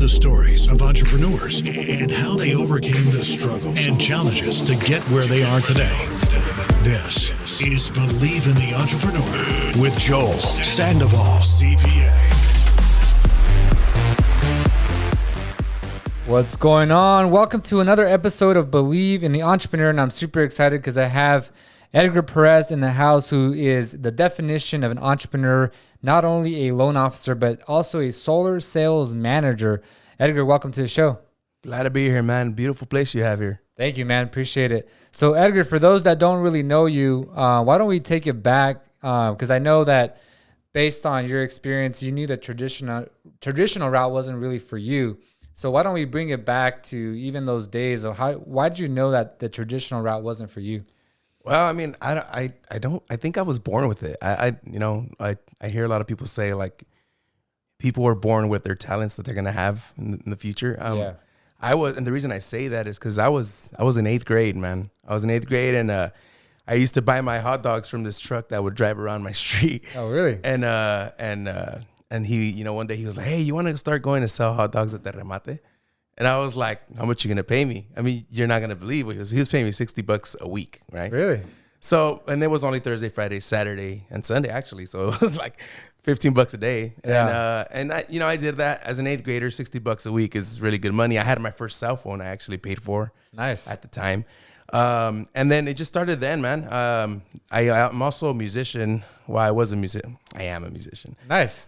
the stories of entrepreneurs and how they overcame the struggles and challenges to get where they are today. This is Believe in the Entrepreneur with Joel Sandoval, CPA. What's going on? Welcome to another episode of Believe in the Entrepreneur, and I'm super excited because I have Edgar Perez in the house, who is the definition of an entrepreneur, not only a loan officer, but also a solar sales manager. Edgar, welcome to the show. Glad to be here, man. Beautiful place you have here. Thank you, man. Appreciate it. So, Edgar, for those that don't really know you, why don't we take it back? Because I know that based on your experience, you knew that traditional route wasn't really for you. So why don't we bring it back to even those days of why did you know that the traditional route wasn't for you? Well, I mean, I think I was born with it. I hear a lot of people say like people are born with their talents that they're going to have in the future. Yeah. And the reason I say that is because I was in eighth grade, man. I was in eighth grade, and I used to buy my hot dogs from this truck that would drive around my street. Oh, really? And he, one day he was like, "Hey, you want to start going to sell hot dogs at the remate?" And I was like, "How much you gonna pay me?" I mean, you're not gonna believe it. He was paying me $60 a week, right? Really? So, and it was only Thursday, Friday, Saturday, and Sunday actually. So it was like $15 a day. Yeah. And I did that as an eighth grader. $60 a week is really good money. I had my first cell phone I actually paid for. Nice. At the time. And then it just started then, man. I'm also a musician. Well, I was a musician. I am a musician. Nice.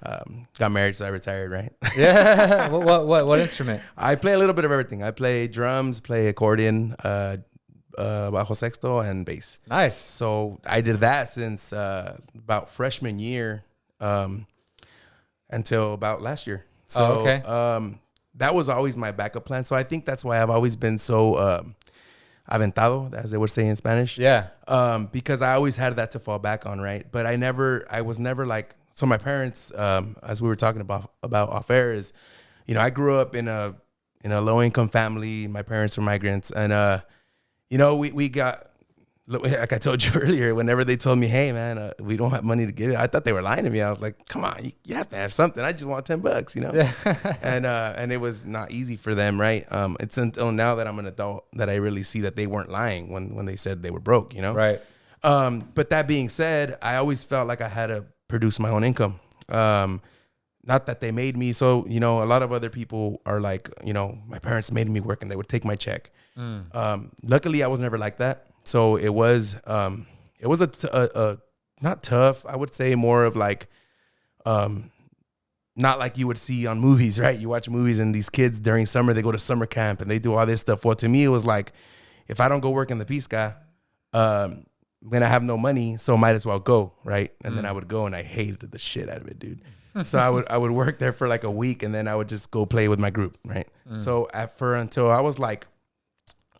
Got married, so I retired, right? Yeah. What instrument? I play a little bit of everything. I play drums, play accordion, bajo sexto, and bass. Nice. So I did that since about freshman year until about last year. So okay. That was always my backup plan. So I think that's why I've always been so aventado, as they would say in Spanish. Yeah. Because I always had that to fall back on, right? But I was never like, so my parents, as we were talking about off air, is, I grew up in a low income family. My parents were migrants, and we got, like I told you earlier, whenever they told me, "Hey man, we don't have money to give it," I thought they were lying to me. I was like, "Come on, you have to have something. I just want $10, Yeah. And it was not easy for them, right? It's until now that I'm an adult that I really see that they weren't lying when they said they were broke, Right. But that being said, I always felt like I had to produce my own income. Not that they made me. So, a lot of other people are like, my parents made me work and they would take my check. Luckily, I was never like that. So it was a not tough. I would say more of like, not like you would see on movies, right? You watch movies and these kids during summer, they go to summer camp and they do all this stuff. Well, to me, it was like, if I don't go work in the pizca, I'm going to have no money. So might as well go. Right. And then I would go and I hated the shit out of it, dude. So I would work there for like a week and then I would just go play with my group. Right. So until I was like,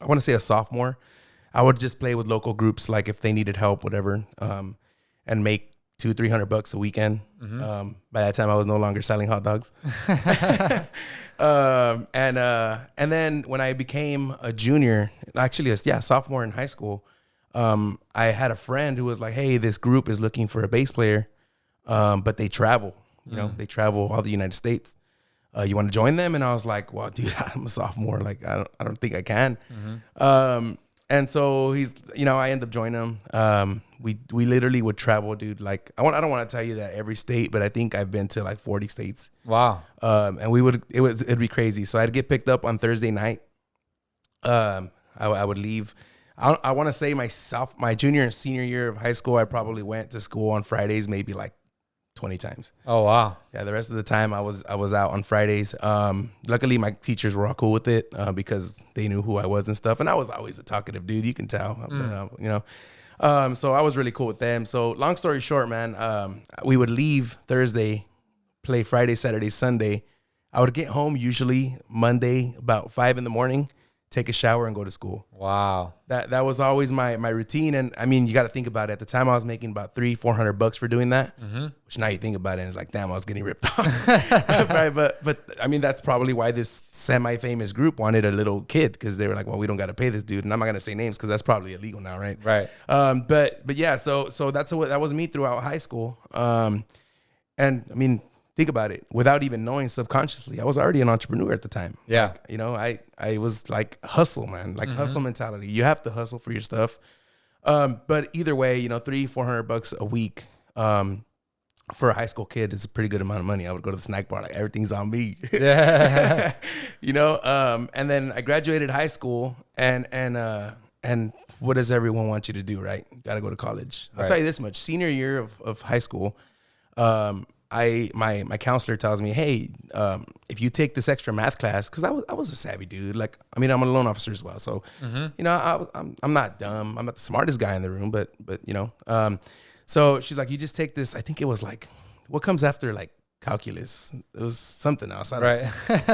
I want to say a sophomore, I would just play with local groups, like if they needed help, whatever, and make $200-$300 a weekend. By that time, I was no longer selling hot dogs. And then when I became a junior, actually, sophomore in high school, I had a friend who was like, "Hey, this group is looking for a bass player, but they travel. They travel all the United States. You want to join them?" And I was like, "Well, dude, I'm a sophomore. Like, I don't think I can." And so I ended up joining them. We literally would travel, dude. Like, I don't want to tell you that every state, but I think I've been to like 40 states. Wow. And it'd be crazy. So I'd get picked up on Thursday night. I would leave. I want to say my junior and senior year of high school, I probably went to school on Fridays, maybe like 20 times. Oh, wow. Yeah, the rest of the time I was out on Fridays. Luckily, my teachers were all cool with it because they knew who I was and stuff. And I was always a talkative dude. You can tell, So I was really cool with them. So long story short, man, we would leave Thursday, play Friday, Saturday, Sunday. I would get home usually Monday about 5 a.m, take a shower and go to school. Wow. That was always my routine. And I mean, you got to think about it. At the time I was making about $300-$400 for doing that, which now you think about it and it's like, damn, I was getting ripped off. Right. But I mean, that's probably why this semi-famous group wanted a little kid. Cause they were like, well, we don't got to pay this dude. And I'm not going to say names cause that's probably illegal now. Right. Right. But yeah, so that was me throughout high school. And I mean, think about it, without even knowing subconsciously, I was already an entrepreneur at the time. Yeah. Like, I was like hustle, man, like hustle mentality. You have to hustle for your stuff. But either way, $300-400 a week, for a high school kid, it's a pretty good amount of money. I would go to the snack bar, like everything's on me. Yeah. And then I graduated high school, and what does everyone want you to do, right? You got to go to college. I'll tell you this much: senior year of high school, my counselor tells me, hey, if you take this extra math class, because I was a savvy dude. Like, I mean, I'm a loan officer as well, so I'm not dumb. I'm not the smartest guy in the room, but so she's like, you just take this. I think it was like, what comes after like calculus? It was something else. I don't know.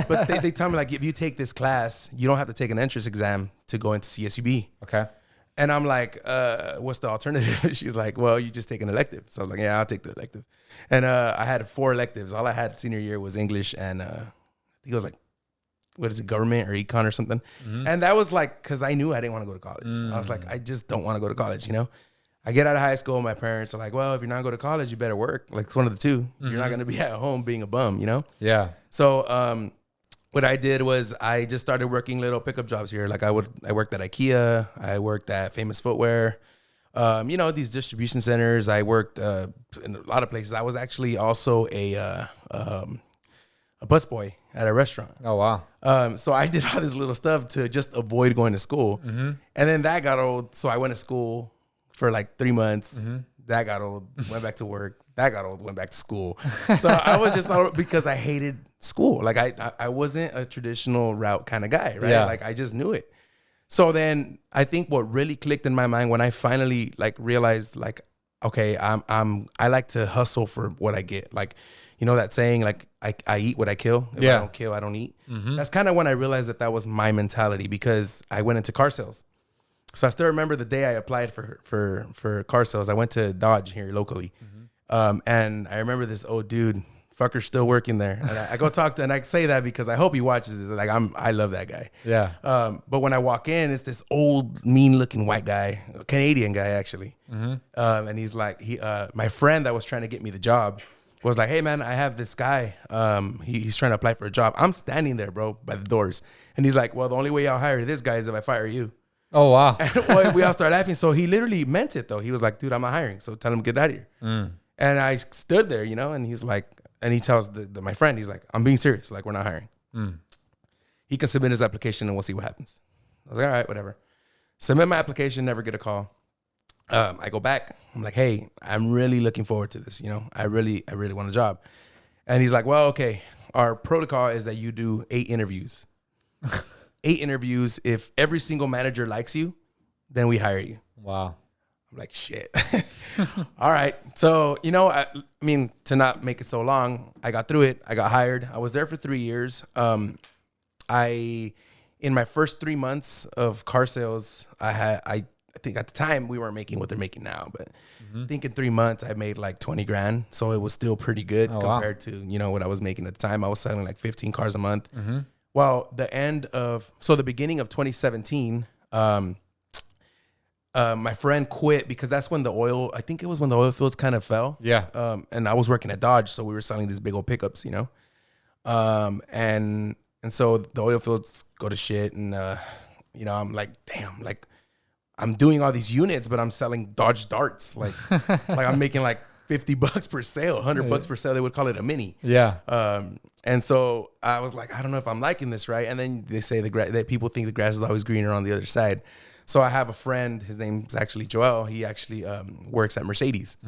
But they tell me, like, if you take this class, you don't have to take an entrance exam to go into CSUB. Okay. And I'm like, what's the alternative? She's like, well, you just take an elective. So I was like, yeah, I'll take the elective. And I had 4 electives. All I had senior year was English and I think it was like, what is it, government or econ or something. And that was like, because I knew I didn't want to go to college. I was like, I just don't want to go to college, I get out of high school, my parents are like, well, if you're not going to college, you better work. Like, it's one of the two. You're not going to be at home being a bum, Yeah. So what I did was I just started working little pickup jobs here. Like I worked at IKEA. I worked at Famous Footwear. These distribution centers. I worked in a lot of places. I was actually also a busboy at a restaurant. Oh, wow. So I did all this little stuff to just avoid going to school. And then that got old. So I went to school for like 3 months. That got old. Went back to work. That got old. Went back to school. So I was just because I hated school. Like I wasn't a traditional route kind of guy, right? Yeah. Like I just knew it. So then I think what really clicked in my mind when I finally like realized like, okay, I like to hustle for what I get. Like, that saying, like I eat what I kill. If I don't kill, I don't eat. That's kind of when I realized that was my mentality, because I went into car sales. So I still remember the day I applied for car sales. I went to Dodge here locally. And I remember this old dude, fucker's still working there. And I go talk to, and I say that because I hope he watches this. Like I love that guy. Yeah. But when I walk in, it's this old, mean looking white guy, a Canadian guy actually. And he's like, my friend that was trying to get me the job was like, hey man, I have this guy. He's trying to apply for a job. I'm standing there, bro, by the doors. And he's like, well, the only way I'll hire this guy is if I fire you. Oh, wow. And we all started laughing. So he literally meant it though. He was like, dude, I'm not hiring. So tell him get out of here. And I stood there, and he's like, and he tells my friend, he's like, I'm being serious. Like, we're not hiring. He can submit his application and we'll see what happens. I was like, all right, whatever. Submit my application, never get a call. I go back. I'm like, hey, I'm really looking forward to this. I really want a job. And he's like, well, okay. Our protocol is that you do 8 interviews. 8 interviews. If every single manager likes you, then we hire you. Wow. I'm like, shit. All right. So, I mean, to not make it so long, I got through it. I got hired. I was there for 3 years. In my first 3 months of car sales, I think at the time we weren't making what they're making now, but I think in 3 months I made like 20 grand. So it was still pretty good compared to, what I was making at the time. I was selling like 15 cars a month. Well, the beginning of 2017, my friend quit because that's when I think it was when the oil fields kind of fell. Yeah. And I was working at Dodge, so we were selling these big old pickups, and so the oil fields go to shit, and I'm like, damn, like I'm doing all these units, but I'm selling Dodge Darts, like I'm making like $50 per sale, $100 per sale. They would call it a mini. Yeah. And so I was like, I don't know if I'm liking this, right? And then they say that people think the grass is always greener on the other side. So I have a friend, his name's actually Joel. He actually works at Mercedes.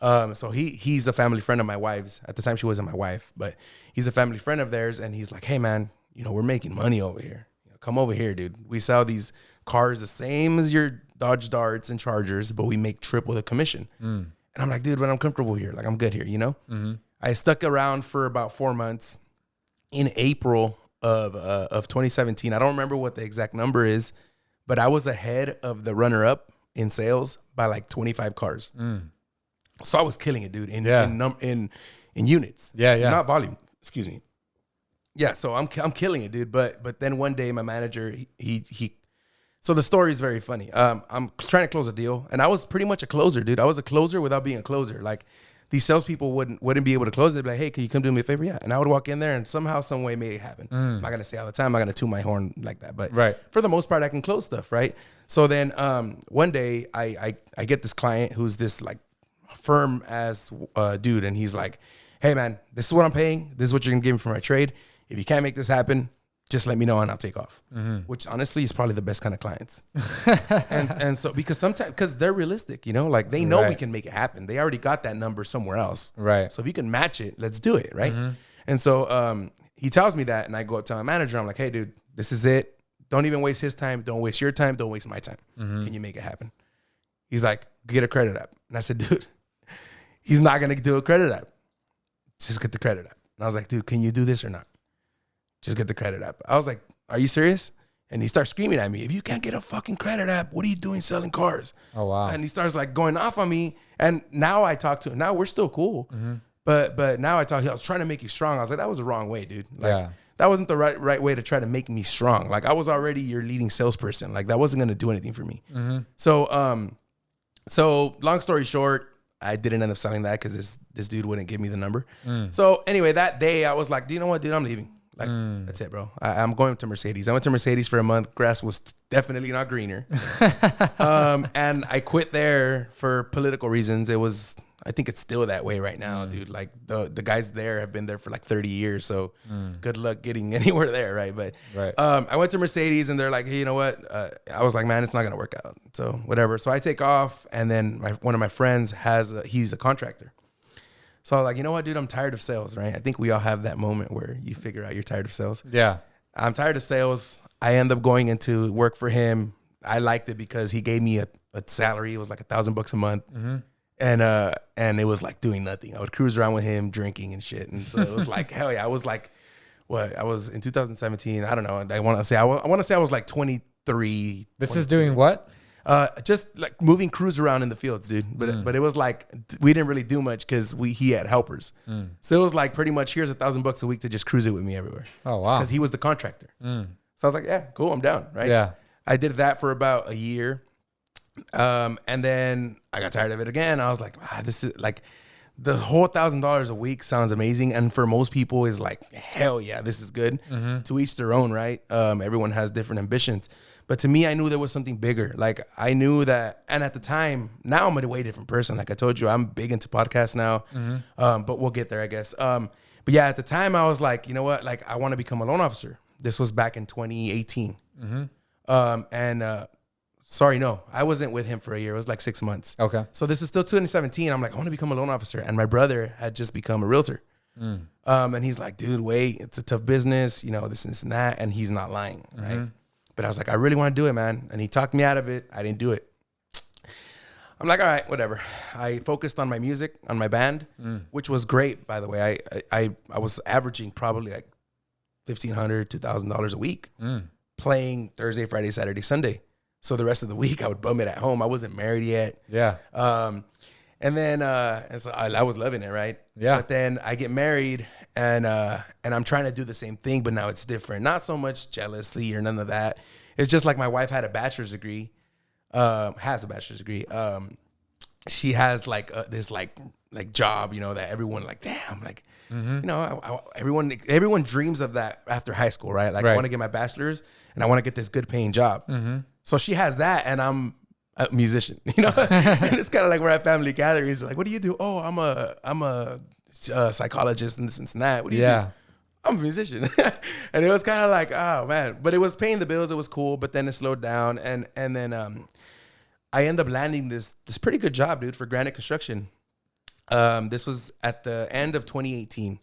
So he's a family friend of my wife's. At the time, she wasn't my wife, but he's a family friend of theirs. And he's like, hey, man, we're making money over here. Come over here, dude. We sell these cars the same as your Dodge Darts and Chargers, but we make triple the commission. And I'm like, dude, but I'm comfortable here. Like, I'm good here, I stuck around for about 4 months. In April of 2017, I don't remember what the exact number is, but I was ahead of the runner-up in sales by like 25 cars. So I was killing it, dude, in units. Yeah. Not volume. Excuse me. Yeah, so I'm killing it, dude. But then one day my manager, he so the story is very funny. I'm trying to close a deal, and I was pretty much a closer, dude. I was a closer without being a closer. Like these salespeople wouldn't be able to close it. They'd be like, hey, can you come do me a favor? Yeah. And I would walk in there and somehow, some way make it happen. I'm not going to say all the time. I'm not going to toot my horn like that. But for the most part, I can close stuff, right? So then one day I get this client who's this like firm as dude. And he's like, hey, man, this is what I'm paying. This is what you're going to give me for my trade. If you can't make this happen, just let me know and I'll take off. Which honestly is probably the best kind of clients. and so because sometimes, because they're realistic, you know, like they know we can make it happen. They already got that number somewhere else. Right. So if you can match it, let's do it. Right. And so he tells me that, and I go up to my manager. I'm like, hey, dude, this is it. Don't even waste his time. Don't waste your time. Don't waste my time. Can you make it happen? He's like, get a credit app. And I said, dude, he's not going to do a credit app. Just get the credit app. And I was like, dude, can you do this or not? Just get the credit app. I was like, are you serious? And he starts screaming at me, if you can't get a fucking credit app, what are you doing selling cars? Oh, wow. And he starts like going off on me. And now I talk to him. Now we're still cool. But now I talk, I was trying to make you strong. I was like, that was the wrong way, dude. Like, that wasn't the right way to try to make me strong. Like I was already your leading salesperson. Like that wasn't going to do anything for me. So long story short, I didn't end up selling that because this dude wouldn't give me the number. So anyway, that day I was like, do you know what, dude? I'm leaving. Like, that's it, bro. I'm going to Mercedes. I went to Mercedes for a month. Grass was definitely not greener. And I quit there for political reasons. I think it's still that way right now, dude. Like the guys there have been there for like 30 years. So good luck getting anywhere there, right? But I went to Mercedes and they're like, hey, you know what? I was like, man, it's not going to work out. So whatever. So I take off, and then one of my friends he's a contractor. So I was like, you know what, dude, I'm tired of sales, right? I think we all have that moment where you figure out you're tired of sales. Yeah. I'm tired of sales. I end up going into work for him. I liked it because he gave me a salary. It was like $1,000 a month. And it was like doing nothing. I would cruise around with him drinking and shit. And so it was like, hell yeah. I was like, what? I was in 2017. I don't know. I want to say I was like 23. This 22. Is doing what? Just like moving crews around in the fields, dude. But it was like we didn't really do much because he had helpers. So it was like pretty much here's $1,000 a week to just cruise it with me everywhere. Oh wow! Because he was the contractor. So I was like, yeah, cool, I'm down, right? Yeah. I did that for about a year, and then I got tired of it again. I was like, this is like the whole $1,000 a week sounds amazing, and for most people is like, hell yeah, this is good. To each their own, right? Everyone has different ambitions. But to me, I knew there was something bigger. Like I knew that, and at the time, now I'm a way different person. Like I told you, I'm big into podcasts now, but we'll get there, I guess. But yeah, at the time, I was like, you know what? Like I want to become a loan officer. This was back in 2018. Sorry, no, I wasn't with him for a year. It was like 6 months. Okay. So this was still 2017. I'm like, I want to become a loan officer, and my brother had just become a realtor. And he's like, dude, wait, it's a tough business, you know, this and that, and he's not lying, right? But I was like, I really want to do it, man. And he talked me out of it. I didn't do it. I'm like, all right, whatever. I focused on my music, on my band, which was great, by the way. I was averaging probably like $1,500, $2,000 a week playing Thursday, Friday, Saturday, Sunday. So the rest of the week I would bum it at home. I wasn't married yet. Yeah. And then and so I was loving it, right? Yeah. But then I get married, and I'm trying to do the same thing, but now it's different. Not so much jealousy or none of that. It's just like my wife had a bachelor's degree, has a bachelor's degree. She has like this like job, you know, that everyone like, damn, like, you know, everyone dreams of that after high school, right? Like I want to get my bachelor's and I want to get this good paying job. So she has that, and I'm a musician, you know. And it's kind of like we're at family gatherings. Like, what do you do? Oh, I'm a psychologist and this and that. What do you do? I'm a musician. And it was kind of like, oh man, but it was paying the bills. It was cool, but then it slowed down, and then I ended up landing this pretty good job, dude, for Granite Construction. This was at the end of 2018.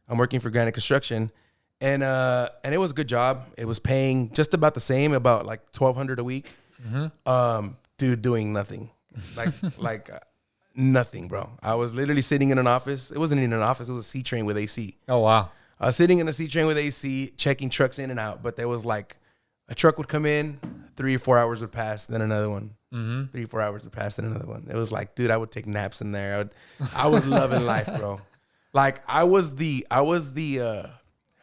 I'm working for Granite Construction. And it was a good job. It was paying just about the same, about like $1,200 a week. Dude, doing nothing, like nothing, bro. I was literally sitting in an office. It wasn't even an office. It was a C train with AC. Oh wow. I was sitting in a C train with AC, checking trucks in and out. But there was like a truck would come in, 3 or 4 hours would pass, then another one. 3 or 4 hours would pass, then another one. It was like, dude, I would take naps in there. I was loving life, bro. Like I was the.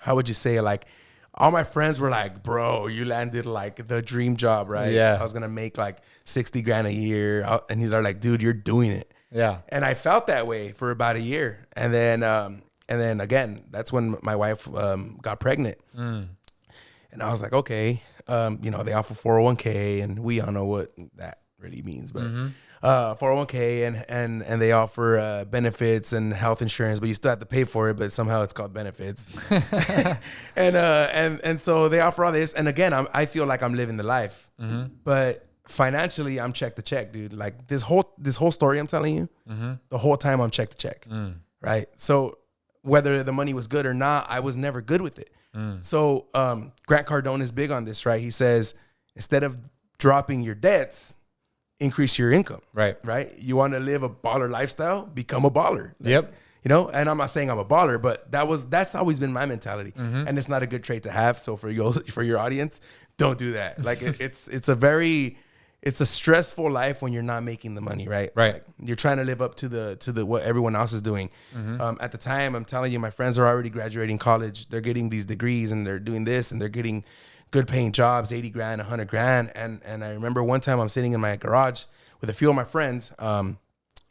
How would you say it? Like all my friends were like, bro, you landed like the dream job, right? Yeah. I was going to make like 60 grand a year. And they're like, dude, you're doing it. Yeah. And I felt that way for about a year. And then again, that's when my wife got pregnant. And I was like, okay, they offer 401k, and we all know what that really means, but 401k and they offer benefits and health insurance, but you still have to pay for it, but somehow it's called benefits. and so they offer all this. And again, I feel like I'm living the life, but financially I'm check to check, dude. Like this whole story I'm telling you, the whole time I'm check to check, right? So whether the money was good or not, I was never good with it. So Grant Cardone is big on this, right? He says, instead of dropping your debts, increase your income. Right. You want to live a baller lifestyle, become a baller. Yep. And I'm not saying I'm a baller, but that's always been my mentality. And it's not a good trait to have. So for your audience, don't do that. Like it's a stressful life when you're not making the money, right? Like you're trying to live up to the what everyone else is doing. At the time, I'm telling you, my friends are already graduating college. They're getting these degrees and they're doing this and they're getting good paying jobs, 80 grand, 100 grand. And I remember one time I'm sitting in my garage with a few of my friends.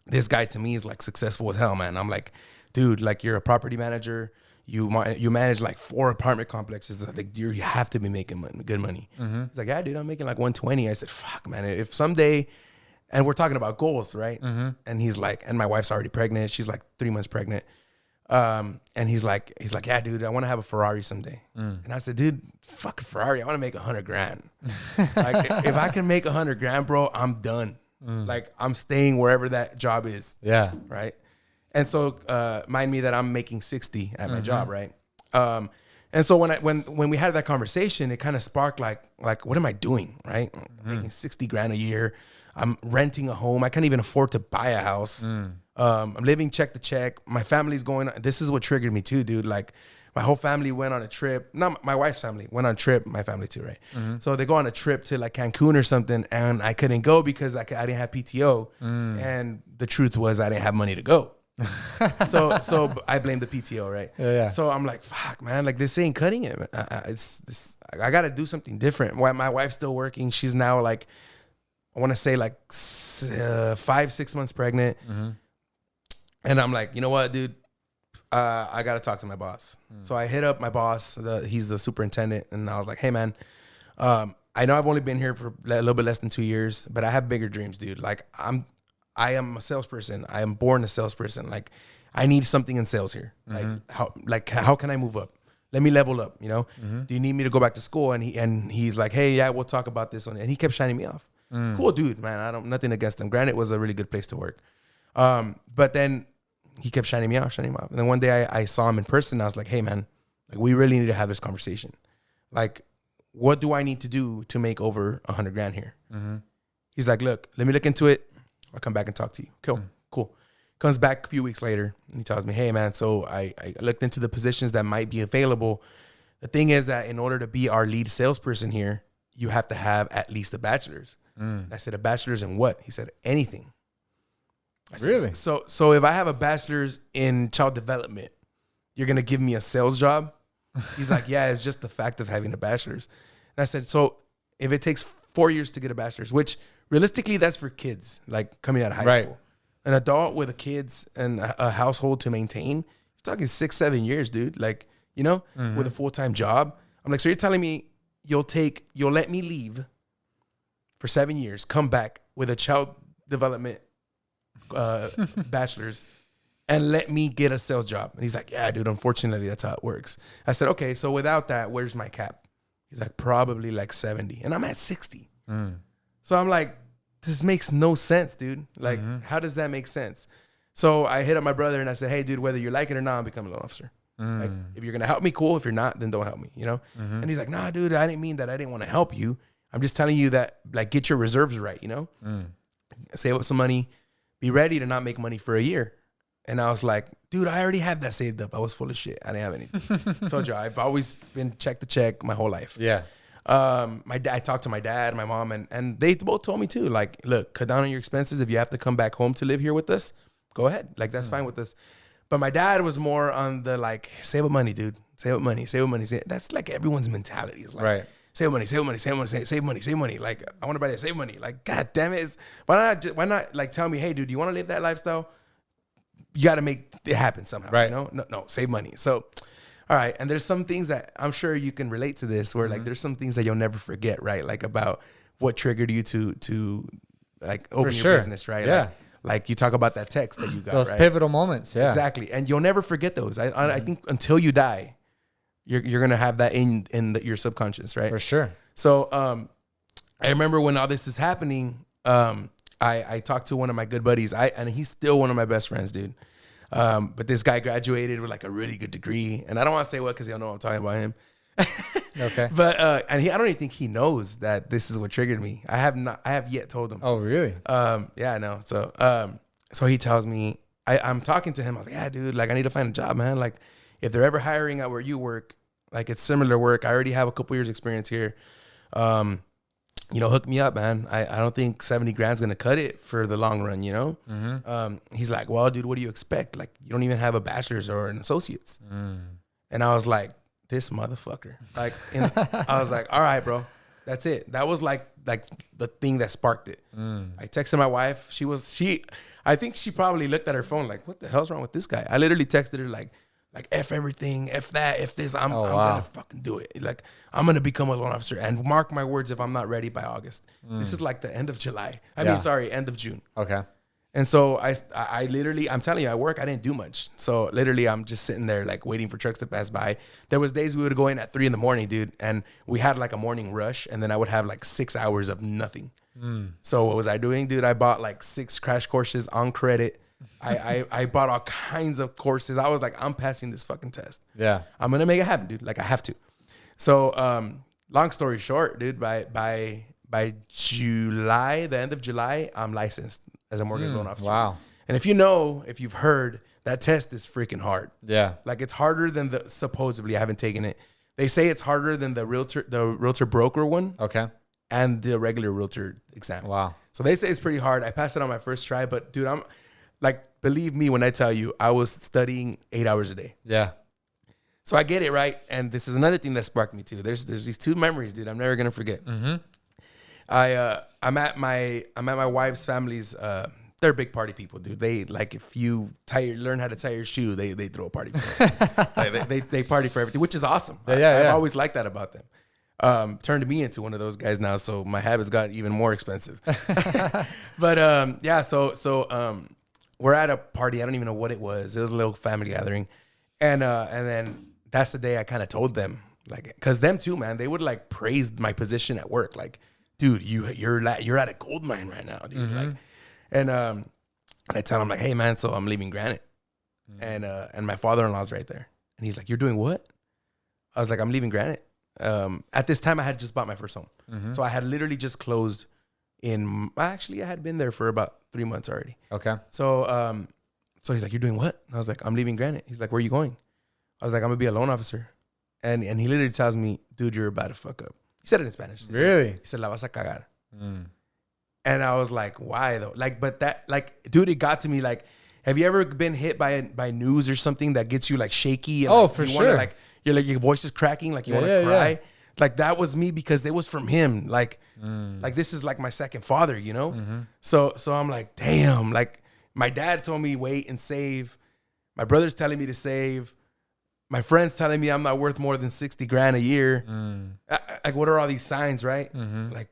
This guy to me is like successful as hell, man. I'm like, dude, like you're a property manager. You manage like 4 apartment complexes. Like you have to be making good money. He's like, yeah, dude, I'm making like 120. I said, fuck, man, if someday, and we're talking about goals, right? And he's like, and my wife's already pregnant. She's like 3 months pregnant. And he's like, yeah, dude, I want to have a Ferrari someday. And I said, dude, fuck a Ferrari. I want to make 100 grand. Like if I can make 100 grand, bro, I'm done. Like I'm staying wherever that job is. Yeah. Right. And so, mind me that I'm making 60 at my job, right? And so when we had that conversation, it kind of sparked like, what am I doing, right? I'm making 60 grand a year. I'm renting a home. I can't even afford to buy a house. I'm living check to check. My family's going. This is what triggered me too, dude. Like my whole family went on a trip. Not my wife's family went on a trip. My family too, right? So they go on a trip to like Cancun or something, and I couldn't go because I didn't have PTO. And the truth was I didn't have money to go. so I blame the PTO, right? Yeah. So I'm like, fuck, man, like this ain't cutting it. I got to do something different. My wife's still working. She's now like, I want to say like 5-6 months pregnant. And I'm like, you know what, dude? I got to talk to my boss. So I hit up my boss. He's the superintendent. And I was like, hey, man, I know I've only been here for a little bit less than 2 years, but I have bigger dreams, dude. Like I am a salesperson. I am born a salesperson. Like I need something in sales here. Like how can I move up? Let me level up, you know? Do you need me to go back to school? And he's like, hey, yeah, we'll talk about this one. And he kept shining me off. Cool dude, man. Nothing against him. Granted, it was a really good place to work. But then he kept shining me off. And then one day I saw him in person. I was like, hey, man, like we really need to have this conversation. Like, what do I need to do to make over 100 grand here? He's like, look, let me look into it. I'll come back and talk to you. Cool. Comes back a few weeks later and he tells me, hey, man, so I looked into the positions that might be available. The thing is that in order to be our lead salesperson here, you have to have at least a bachelor's. I said, a bachelor's in what? He said, anything. I said, really? So if I have a bachelor's in child development, you're going to give me a sales job? He's like, yeah, it's just the fact of having a bachelor's. And I said, so if it takes 4 years to get a bachelor's, which realistically that's for kids, like coming out of high school. An adult with a kids and a household to maintain, you're talking 6-7 years, dude. Like, you know, with a full-time job. I'm like, so you're telling me you'll let me leave for 7 years, come back with a child development bachelor's and let me get a sales job? And he's like, yeah, dude, unfortunately, that's how it works. I said, okay, so without that, where's my cap? He's like, probably like 70. And I'm at 60. So I'm like, this makes no sense, dude. Like, how does that make sense? So I hit up my brother and I said, hey, dude, whether you like it or not, I'm becoming a loan officer. Like, if you're going to help me, cool. If you're not, then don't help me, you know? And he's like, nah, dude, I didn't mean that. I didn't want to help you. I'm just telling you that, like, get your reserves right, you know? Save up some money. Be ready to not make money for a year. And I was like, dude, I already have that saved up. I was full of shit. I didn't have anything. Told you, I've always been check to check my whole life. Yeah. I talked to my dad, my mom, and they both told me too, like, look, cut down on your expenses. If you have to come back home to live here with us, go ahead. Like, that's fine with us. But my dad was more on the, like, save up money, dude. Save up money. That's like everyone's mentality. It's like, save money, save money, save money, save money, save money. Like, I want to buy that, save money. Like, God damn it. Why not like tell me, hey, dude, do you want to live that lifestyle? You got to make it happen somehow, right? No, save money. So, all right. And there's some things that I'm sure you can relate to this where like, there's some things that you'll never forget, right? Like about what triggered you to like open your business, right? Yeah. Like you talk about that text that you got, those right? pivotal moments. Yeah, exactly. And you'll never forget those. I think until you die, you're going to have that in your subconscious, right? For sure. So, I remember when all this is happening, I talked to one of my good buddies, and he's still one of my best friends, dude. But this guy graduated with like a really good degree, and I don't want to say what because he'll know I'm talking about him. Okay. But I don't even think he knows that this is what triggered me. I have yet told him. Oh, really? Yeah, I know. So he tells me, I'm talking to him. I was like, yeah, dude, like I need to find a job, man. Like if they're ever hiring out where you work, like it's similar work. I already have a couple years experience here. Hook me up, man. I don't think 70 grand's gonna cut it for the long run, you know? Mm-hmm. He's like, well, dude, what do you expect? Like, you don't even have a bachelor's or an associate's. And I was like, this motherfucker. Like, I was like, all right, bro, that's it. That was like the thing that sparked it. I texted my wife. I think she probably looked at her phone like, what the hell's wrong with this guy? I literally texted her like F everything, F that, F this. I'm gonna fucking do it. Like, I'm gonna become a loan officer. And mark my words, if I'm not ready by August. This is like the end of July. End of June. Okay. And so I literally, I'm telling you, at work, I didn't do much. So literally, I'm just sitting there like waiting for trucks to pass by. There was days we would go in at 3 a.m, dude. And we had like a morning rush. And then I would have like 6 hours of nothing. So what was I doing, dude? I bought like 6 crash courses on credit. I bought all kinds of courses. I was like, I'm passing this fucking test. Yeah. I'm going to make it happen, dude. Like I have to. So long story short, dude, by July, the end of July, I'm licensed as a mortgage loan officer. Wow. And if you've heard, that test is freaking hard. Yeah. Like it's harder than supposedly, I haven't taken it. They say it's harder than the realtor broker one. Okay. And the regular realtor exam. Wow. So they say it's pretty hard. I passed it on my first try, but dude, I'm like, believe me when I tell you, I was studying 8 hours a day. Yeah. So I get it, right? And this is another thing that sparked me too. There's these 2 memories, dude, I'm never gonna forget. Mm-hmm. I'm at my wife's family's. They're big party people, dude. They like if you learn how to tie your shoe, they throw a party. Like, they party for everything, which is awesome. I've always liked that about them. Turned me into one of those guys now, so my habits got even more expensive. But so we're at a party. I don't even know what it was. It was a little family gathering, and then that's the day I kind of told them, like, cause them too, man. They would like praise my position at work, like, dude, you're at a gold mine right now, dude. Mm-hmm. Like, and I tell him like, hey man, so I'm leaving Granite, and my father-in-law's right there, and he's like, you're doing what? I was like, I'm leaving Granite. At this time, I had just bought my first home, so I had literally just closed. I had been there for about 3 months already. Okay. So he's like, you're doing what? And I was like, I'm leaving Granite. He's like, where are you going? I was like, I'm gonna be a loan officer, and he literally tells me, dude, you're about to fuck up. He said it in Spanish. Really? He said, la vas a cagar. And I was like, why though? Like, but that, like, dude, it got to me. Like, have you ever been hit by news or something that gets you like shaky? And, like, for sure. Like, your voice is cracking, like you want to cry. Yeah. Like that was me because it was from him. Like this is like my second father, you know? So I'm like, damn, like my dad told me wait and save. My brother's telling me to save. My friend's telling me I'm not worth more than 60 grand a year. Like, what are all these signs, right? Like,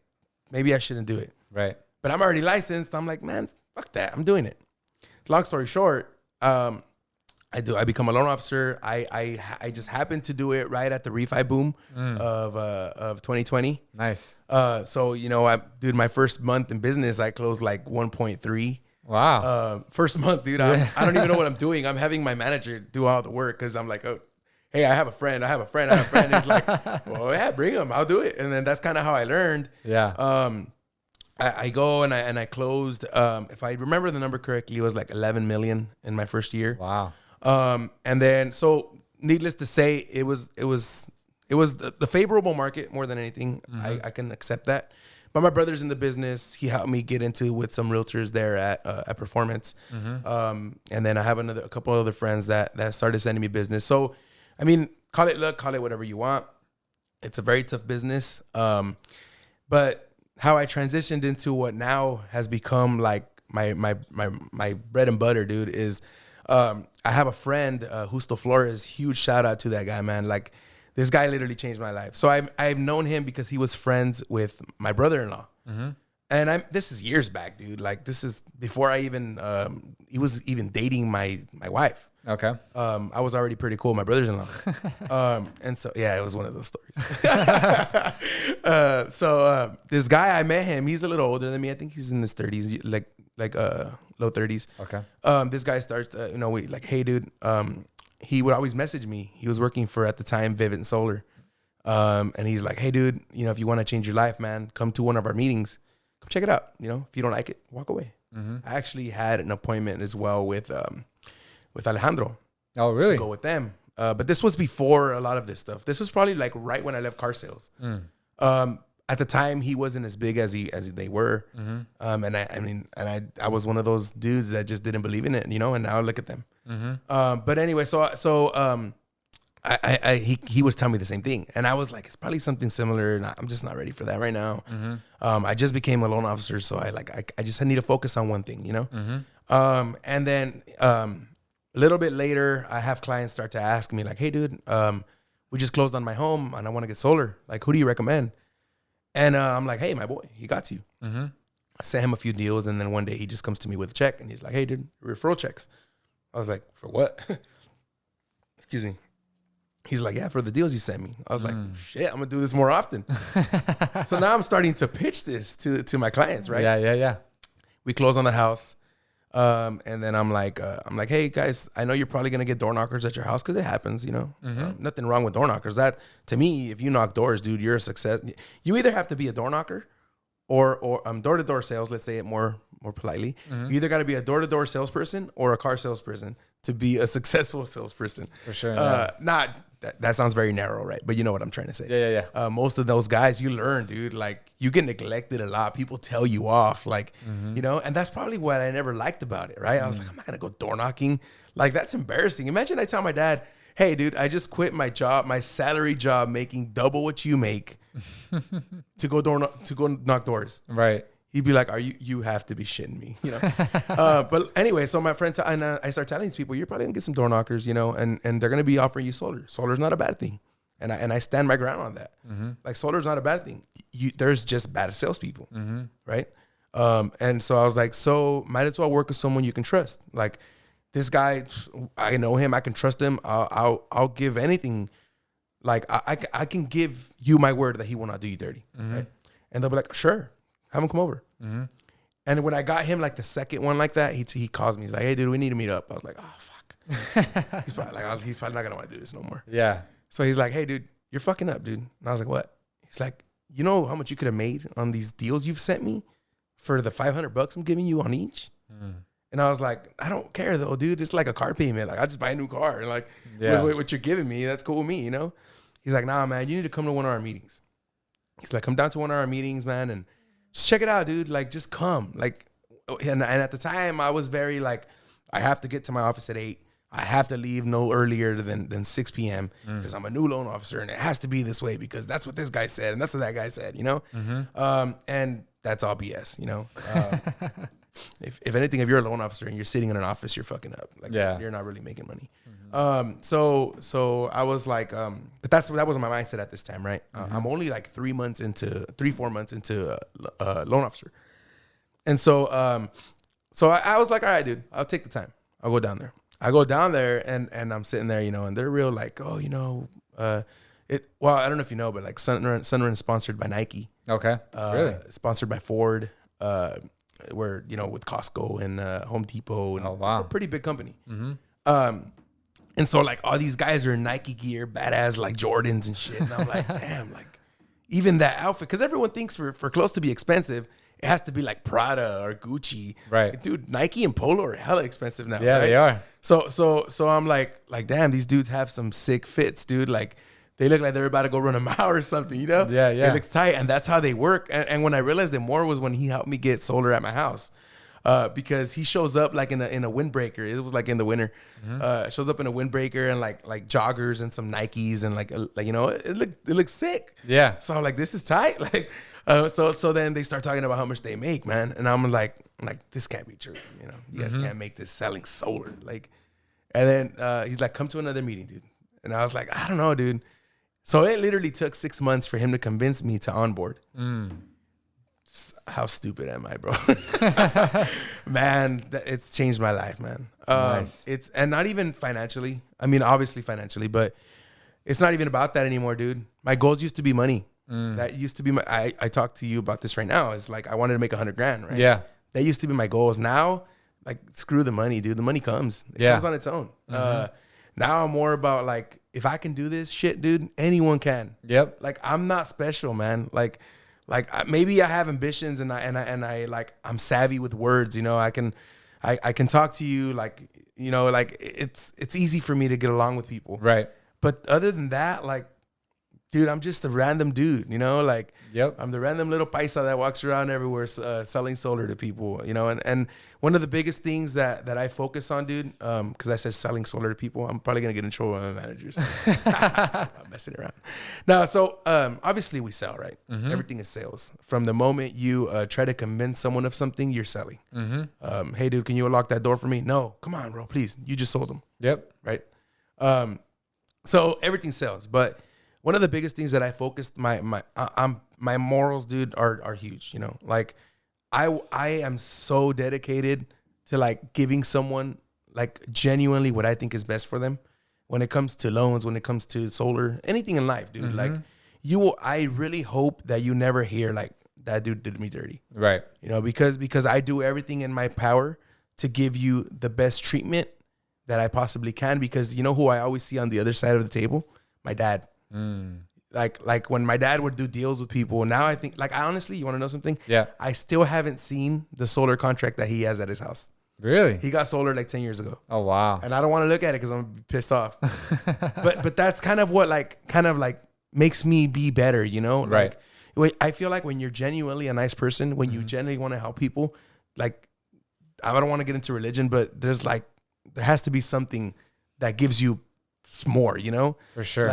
maybe I shouldn't do it. Right. But I'm already licensed. I'm like, man, fuck that. I'm doing it. Long story short, I become a loan officer. I just happened to do it right at the refi boom of 2020. Nice. So, dude, my first month in business, I closed like 1.3. Wow. First month, dude, I don't even know what I'm doing. I'm having my manager do all the work because I'm like, oh, hey, I have a friend. He's like, well, yeah, bring him. I'll do it. And then that's kind of how I learned. Yeah. I go and I closed. If I remember the number correctly, it was like 11 million in my first year. Wow. And then, so needless to say, it was the favorable market more than anything. I can accept that. But my brother's in the business. He helped me get into with some realtors there at Performance. And then I have a couple other friends that started sending me business. So, I mean, call it luck, call it whatever you want. It's a very tough business. But how I transitioned into what now has become like my bread and butter, dude, is I have a friend, Justo Flores. Huge shout out to that guy, man. Like, this guy literally changed my life. So I've known him because he was friends with my brother-in-law. And this is years back, dude. Like, this is before I even he was even dating my wife. Okay. I was already pretty cool, my brothers-in-law. And so, yeah, it was one of those stories. This guy, I met him. He's a little older than me. I think he's in his 30s, like low 30s. Okay. This guy starts, hey, dude. He would always message me. He was working for, at the time, Vivint Solar. And he's like, hey, dude, if you want to change your life, man, come to one of our meetings. Come check it out. If you don't like it, walk away. I actually had an appointment as well with Alejandro. Oh, really? To go with them. But this was before a lot of this stuff. This was probably like right when I left car sales. At the time, he wasn't as big as they were. And I was one of those dudes that just didn't believe in it, and now look at them. But anyway, he was telling me the same thing, and I was like, it's probably something similar. And I'm just not ready for that right now. I just became a loan officer, so I just need to focus on one thing, and then a little bit later, I have clients start to ask me like, hey, dude, we just closed on my home and I want to get solar. Like, who do you recommend? And I'm like, hey, my boy, he got you. I sent him a few deals, and then one day he just comes to me with a check, and he's like, hey, dude, referral checks. I was like, for what? Excuse me. He's like, yeah, for the deals you sent me. I was like, shit, I'm going to do this more often. So now I'm starting to pitch this to my clients, right? Yeah. We close on the house. And then I'm like, hey guys, I know you're probably going to get door knockers at your house, because it happens, nothing wrong with door knockers. That, to me, if you knock doors, dude, you're a success. You either have to be a door knocker or door-to-door sales, let's say it more politely. You either got to be a door-to-door salesperson or a car salesperson to be a successful salesperson. For sure. That sounds very narrow, right? But you know what I'm trying to say. Yeah. Most of those guys, you learn, dude, like, you get neglected a lot. People tell you off, like, and that's probably what I never liked about it, right? I was like, I'm not going to go door knocking. Like, that's embarrassing. Imagine I tell my dad, hey, dude, I just quit my job, my salary job, making double what you make to go knock doors. Right. He'd be like, you have to be shitting me, But anyway, so my friend, I start telling these people, you're probably gonna get some door knockers, and they're gonna be offering you solar. Solar's not a bad thing. And I stand my ground on that. Like, solar's not a bad thing. There's just bad salespeople, right? And so I was like, so might as well work with someone you can trust. Like, this guy, I know him, I can trust him. I'll give anything. Like, I can give you my word that he will not do you dirty, right? And they'll be like, sure. Have him come over. And when I got him, like, the second one like that, he calls me. He's like, hey, dude, we need to meet up. I was like, oh, fuck. He's probably not going to want to do this no more. Yeah. So he's like, hey, dude, you're fucking up, dude. And I was like, what? He's like, you know how much you could have made on these deals you've sent me for the $500 I'm giving you on each? And I was like, I don't care, though, dude. It's like a car payment. Like, I just buy a new car. And, like, with what you're giving me, that's cool with me, He's like, nah, man, you need to come to one of our meetings. He's like, come down to one of our meetings, man, and just check it out, dude. Like, just come. Like, and at the time, I was very like, I have to get to my office at 8. I have to leave no earlier than 6 p.m. because I'm a new loan officer, and it has to be this way because that's what this guy said and that's what that guy said, And that's all BS, If anything, if you're a loan officer and you're sitting in an office, you're fucking up. Like, you're not really making money. So I was like, but that wasn't my mindset at this time, right? I'm only like 4 months into loan officer. And so I was like, all right, dude, I'll take the time. I'll go down there. I go down there and I'm sitting there, and they're real like, oh, well, I don't know if you know, but like Sunrun is sponsored by Nike. Okay. Really? Sponsored by Ford. Where, with Costco and Home Depot. And It's a pretty big company. And so, like, all these guys are in Nike gear, badass, like Jordans and shit. And I'm like, damn, like, even that outfit. Because everyone thinks for clothes to be expensive, it has to be like Prada or Gucci. Right. Dude, Nike and Polo are hella expensive now. Yeah, right? they are. So I'm like, damn, these dudes have some sick fits, dude. Like, they look like they're about to go run a mile or something, Yeah. It looks tight, and that's how they work. And when I realized it more was when he helped me get solar at my house. because he shows up like in a windbreaker. It was like in the winter. Shows up in a windbreaker and like joggers and some Nikes and like you know, it looked sick. Yeah. So I'm like, this is tight. Like, so then they start talking about how much they make, man, and I'm like this can't be true. You know, you guys can't make this selling solar. Like, and then he's like, come to another meeting, dude. And I was like, I don't know, dude. So it literally took 6 months for him to convince me to onboard. How stupid am I, bro? Man, it's changed my life, man. Nice. It's, and not even financially. I mean, obviously financially, but it's not even about that anymore, dude. My goals used to be money. That used to be my, I talked to you about this right now. It's like, I wanted to make $100,000, right? Yeah. That used to be my goals. Now, like, screw the money, dude. The money comes. It comes on its own. Now I'm more about like, if I can do this shit, dude, anyone can. Yep. Like, I'm not special, man. Like maybe I have ambitions and I like, I'm savvy with words. You know, I can talk to you, like, you know, like it's easy for me to get along with people. Right. But other than that, like, dude, I'm just a random dude, you know, like, I'm the random little paisa that walks around everywhere selling solar to people, you know, and one of the biggest things that I focus on, dude, because I said selling solar to people, I'm probably going to get in trouble with my managers. I'm messing around. Now, so obviously we sell, right? Everything is sales. From the moment you try to convince someone of something, you're selling. Hey, dude, can you unlock that door for me? No, come on, bro, please. You just sold them. Yep. Right? So everything sells, but one of the biggest things that I focused my morals, dude, are huge. You know, like I am so dedicated to like giving someone like genuinely what I think is best for them when it comes to loans, when it comes to solar, anything in life, dude. Like I really hope that you never hear like that dude did me dirty. Right. You know, because I do everything in my power to give you the best treatment that I possibly can, because you know who I always see on the other side of the table? My dad. Like when my dad would do deals with people, now I think, like, I honestly, you want to know something? Yeah. I still haven't seen the solar contract that he has at his house. Really? He got solar like 10 years ago. Oh, wow. And I don't want to look at it because I'm pissed off. but that's kind of what like makes me be better, you know? Right. Like, I feel like when you're genuinely a nice person, when you genuinely want to help people, like, I don't want to get into religion, but there has to be something that gives you more, you know? For sure.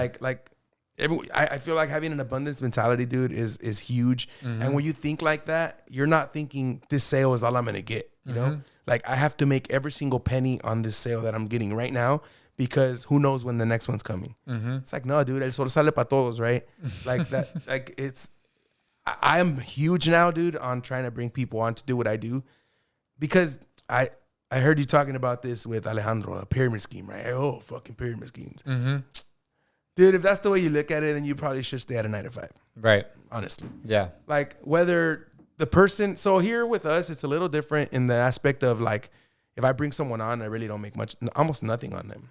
I feel like having an abundance mentality, dude, is huge. And when you think like that, you're not thinking this sale is all I'm going to get, you know? Like, I have to make every single penny on this sale that I'm getting right now, because who knows when the next one's coming. It's like, no, dude, el sol sale pa todos, right? Like that, like I am huge now, dude, on trying to bring people on to do what I do, because I heard you talking about this with Alejandro, a pyramid scheme, right? Oh, fucking pyramid schemes. Dude, if that's the way you look at it, then you probably should stay at a 9 to 5. Right. Honestly. Yeah. Like, whether the person, so here with us, it's a little different in the aspect of like, if I bring someone on, I really don't make almost nothing on them.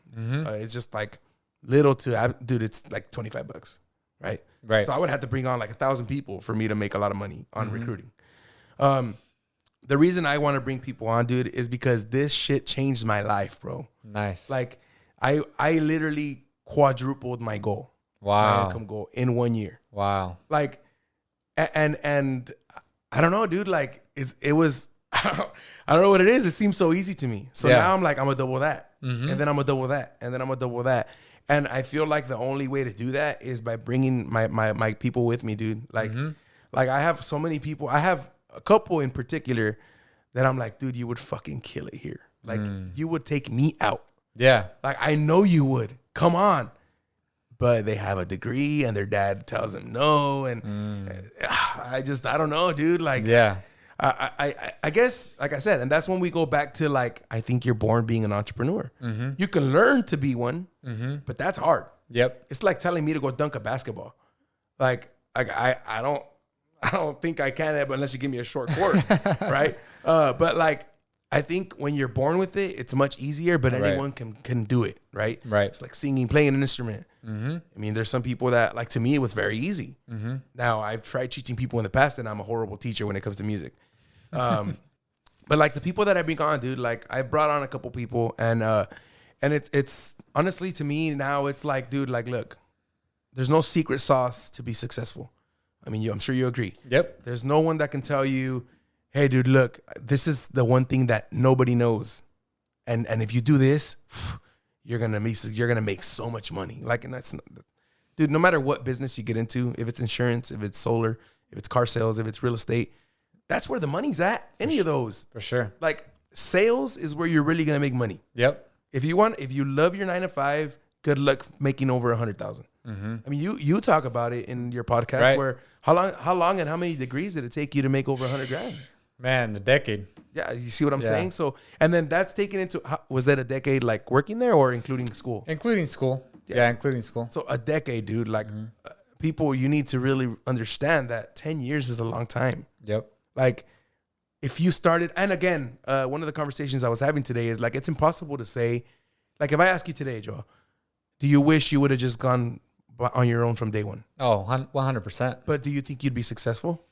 It's just like little to, dude, it's like $25, right? Right. So I would have to bring on like 1,000 people for me to make a lot of money on recruiting. The reason I want to bring people on, dude, is because this shit changed my life, bro. Nice. Like, I literally quadrupled my goal. Wow. My income goal in 1 year. Wow. Like, and I don't know, dude, like it was, I don't know what it is. It seems so easy to me. So now I'm like, I'm gonna double that. And then I'm gonna double that. And then I'm gonna double that. And I feel like the only way to do that is by bringing my people with me, dude. Like, like I have so many people. I have a couple in particular that I'm like, dude, you would fucking kill it here. Like, you would take me out. Yeah. Like, I know you would. Come on. But they have a degree and their dad tells them no. And I don't know, dude. Like, yeah. I guess, like I said, and that's when we go back to like, I think you're born being an entrepreneur. You can learn to be one, but that's hard. Yep. It's like telling me to go dunk a basketball. Like I don't think I can, unless you give me a short court, right? But like, I think when you're born with it, it's much easier, but anyone can do it, right? Right. It's like singing, playing an instrument. I mean, there's some people that, like, to me, it was very easy. Now, I've tried teaching people in the past, and I'm a horrible teacher when it comes to music. But like the people that I bring on, dude, like I brought on a couple people, and it's honestly, to me now, it's like, dude, like, look, there's no secret sauce to be successful. I mean, I'm sure you agree. Yep. There's no one that can tell you, hey, dude, look, this is the one thing that nobody knows. And if you do this, you're gonna make so much money. Like, and that's not, dude, no matter what business you get into, if it's insurance, if it's solar, if it's car sales, if it's real estate, that's where the money's at. Any of those. For sure. Like, sales is where you're really gonna make money. Yep. If you love your 9 to 5, good luck making over 100,000. Mm-hmm. I mean, you talk about it in your podcast, Right. where how long and how many degrees did it take you to make over 100 grand? Man, a decade. Yeah, you see what I'm Yeah. saying? So, and then that's taken into, was that a decade like working there or including school? Including school. Yes. Yeah, including school. So a decade, dude. Like, people, you need to really understand that 10 years is a long time. Yep. Like, if you started, and again, one of the conversations I was having today is like, it's impossible to say, like, if I ask you today, Joe, do you wish you would have just gone on your own from day one? Oh, 100%. But do you think you'd be successful?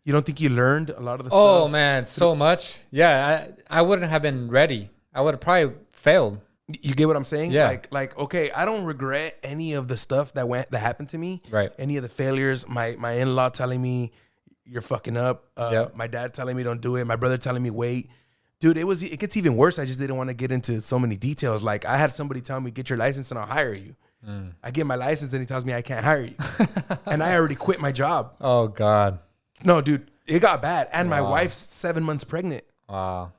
You don't think you learned a lot of the Oh, stuff? man, so much. Yeah, I wouldn't have been ready. I would have probably failed. You get what I'm saying? Yeah. Like, okay, I don't regret any of the stuff that happened to me. Right. Any of the failures. My in-law telling me you're fucking up. Yep. My dad telling me don't do it. My brother telling me wait. Dude, it gets even worse. I just didn't want to get into so many details. Like, I had somebody tell me, get your license and I'll hire you. I get my license and he tells me I can't hire you. And I already quit my job. Oh, God. No, dude, it got bad. And my Wow. wife's 7 months pregnant. Wow.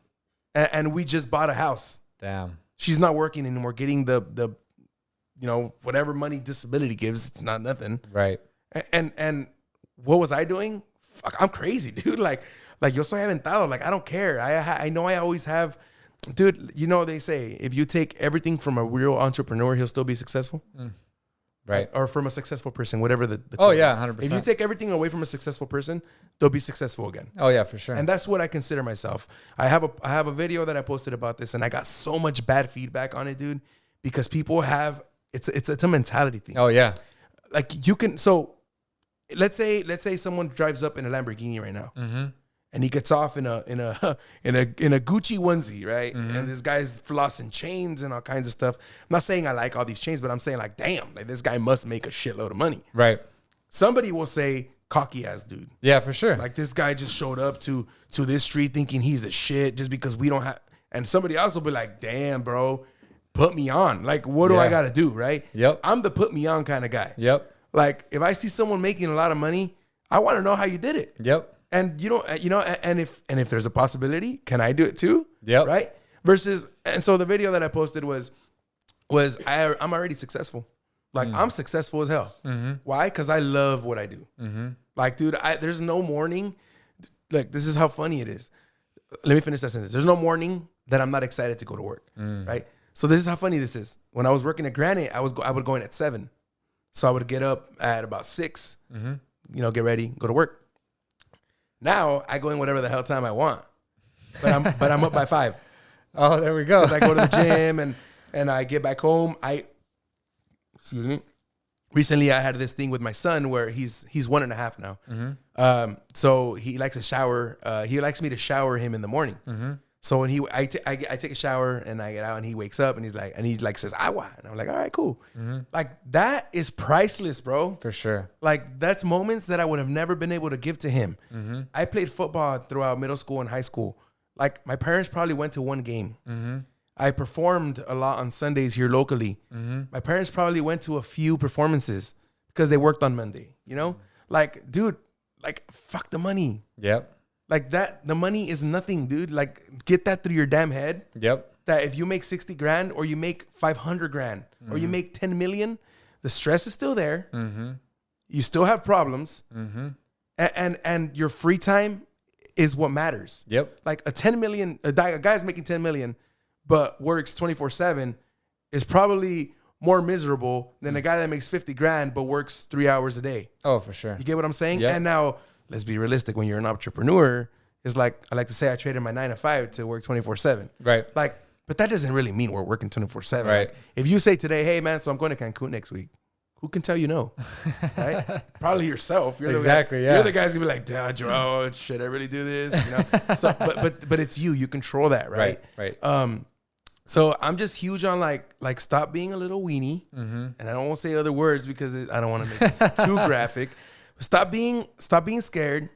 And we just bought a house. Damn. She's not working anymore, getting the whatever money disability gives. It's not nothing. Right. And what was I doing? Fuck, I'm crazy, dude. Like yo soy aventado. Like, I don't care. I know I always have, dude. You know, they say if you take everything from a real entrepreneur, he'll still be successful. Right. Or from a successful person, whatever the Oh, quote yeah, is. 100%. If you take everything away from a successful person, they'll be successful again. Oh, yeah, for sure. And that's what I consider myself. I have a video that I posted about this, and I got so much bad feedback on it, dude, because people have it's a mentality thing. Oh, yeah. Like, you can, so let's say someone drives up in a Lamborghini right now, and he gets off in a Gucci onesie, right? And this guy's flossing chains and all kinds of stuff. I'm not saying I like all these chains, but I'm saying, like, damn, like, this guy must make a shitload of money. Right. Somebody will say, cocky ass dude. Yeah, for sure. Like, this guy just showed up to this street thinking he's a shit just because we don't have. And somebody else will be like, damn, bro, put me on. Like, what do I got to do, right? Yep. I'm the put me on kind of guy. Yep. Like, if I see someone making a lot of money, I want to know how you did it. Yep. And and if there's a possibility, can I do it too? Yep. Right. Versus, and so the video that I posted was I'm already successful. Like, I'm successful as hell. Why? Because I love what I do. Like, dude, there's no morning. Like, this is how funny it is. Let me finish that sentence. There's no morning that I'm not excited to go to work. Right. So this is how funny this is. When I was working at Granite, I would go in at 7. So I would get up at about 6. Get ready, go to work. Now I go in whatever the hell time I want, but I'm up by 5. Oh, there we go. Because I go to the gym and I get back home. Excuse me. Recently, I had this thing with my son where he's 1.5 now. So he likes to shower. He likes me to shower him in the morning. So when I take a shower and I get out and he wakes up and he says agua, and I'm like, all right, cool. Like, that is priceless, bro. For sure. Like, that's moments that I would have never been able to give to him. I played football throughout middle school and high school. Like, my parents probably went to one game. I performed a lot on Sundays here locally. My parents probably went to a few performances because they worked on Monday, Like, dude, like, fuck the money. Yep. Like, that, the money is nothing, dude. Like, get that through your damn head. Yep. That if you make 60 grand or you make 500 grand or you make 10 million, the stress is still there. You still have problems. And your free time is what matters. Yep. Like, a guy's making 10 million, but works 24/7 is probably more miserable than a guy that makes 50 grand, but works 3 hours a day. Oh, for sure. You get what I'm saying? Yep. And now, let's be realistic. When you're an entrepreneur, it's like, I like to say I traded my 9 to 5 to work 24/7. Right. Like, but that doesn't really mean we're working 24/7. Right. Like, if you say today, hey man, so I'm going to Cancun next week, who can tell you no? Right? Probably yourself. You're Exactly, yeah. You're the guys who be like, duh, Joe, should I really do this? So, but it's you. You control that, right? Right. So I'm just huge on like stop being a little weenie, and I don't want to say other words because I don't want to make it too graphic. Stop being scared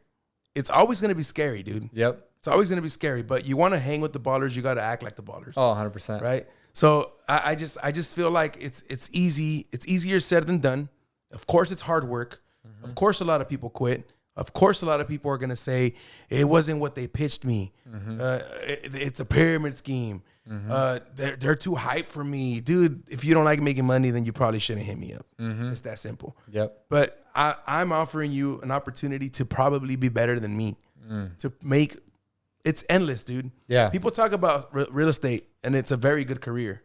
it's always going to be scary, dude. Yep. It's always going to be scary, but you want to hang with the ballers. You got to act like the ballers. Oh, 100%. Right. So I just feel like it's easy. It's easier said than done. Of course, it's hard work. Of course, a lot of people quit. Of course, a lot of people are going to say it wasn't what they pitched me. It's a pyramid scheme. They're too hype for me. Dude, if you don't like making money, then you probably shouldn't hit me up. It's that simple. Yep. But I'm offering you an opportunity to probably be better than me. To make, it's endless, dude. Yeah. People talk about real estate, and it's a very good career.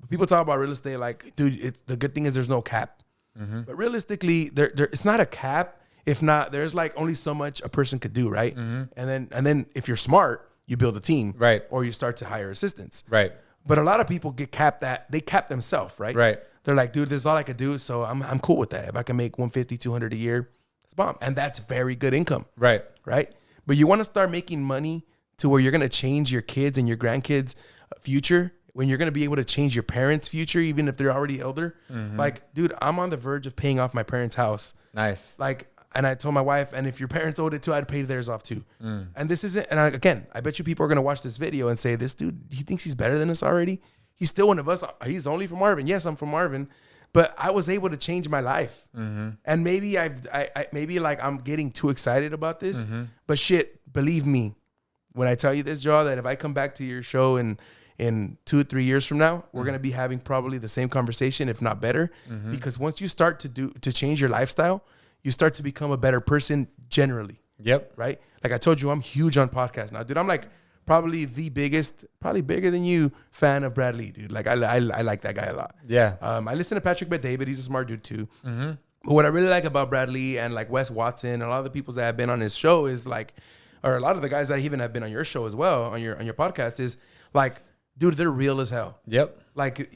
People talk about real estate like, dude, the good thing is there's no cap. But realistically, there it's not a cap. If not, there's like only so much a person could do, right? And then if you're smart, you build a team, right? Or you start to hire assistants, right? But a lot of people get capped at, they cap themselves, right? Right. They're like, dude, this is all I could do, so I'm cool with that. If I can make 150, 200 a year, it's bomb, and that's very good income, right? Right. But you want to start making money to where you're gonna change your kids and your grandkids' future. When you're going to be able to change your parents' future, even if they're already elder. Like, dude, I'm on the verge of paying off my parents' house. Nice. Like, and I told my wife, and if your parents owed it too, I'd pay theirs off too. And this isn't, and again, I bet you people are going to watch this video and say, this dude, he thinks he's better than us already. He's still one of us. He's only from Marvin. Yes, I'm from Marvin, but I was able to change my life. And maybe maybe like I'm getting too excited about this, but shit, believe me, when I tell you this, Joe, that if I come back to your show and in 2 or 3 years from now, we're going to be having probably the same conversation, if not better, because once you start to change your lifestyle, you start to become a better person generally. Yep. Right. Like I told you, I'm huge on podcasts now, dude. I'm like probably the biggest, probably bigger than you, fan of Brad Lee, dude. Like I like that guy a lot. Yeah. I listen to Patrick Bet-David. He's a smart dude too. But what I really like about Brad Lee and like Wes Watson and a lot of the people that have been on his show is like, or a lot of the guys that even have been on your show as well, on your podcast, is like, dude, they're real as hell. Yep. Like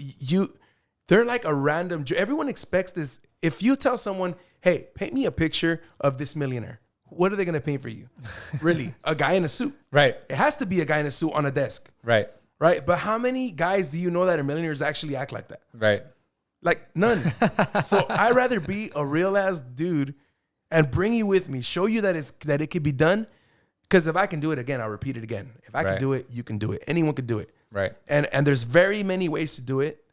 they're like a random, everyone expects this. If you tell someone, hey, paint me a picture of this millionaire, what are they going to paint for you? Really? A guy in a suit. Right. It has to be a guy in a suit on a desk. Right. Right. But how many guys do you know that are millionaires actually act like that? Right. Like none. So I'd rather be a real ass dude and bring you with me, show you that it could be done. Because if I can do it again, I'll repeat it again. If I can do it, you can do it. Anyone can do it. Right. And there's very many ways to do it,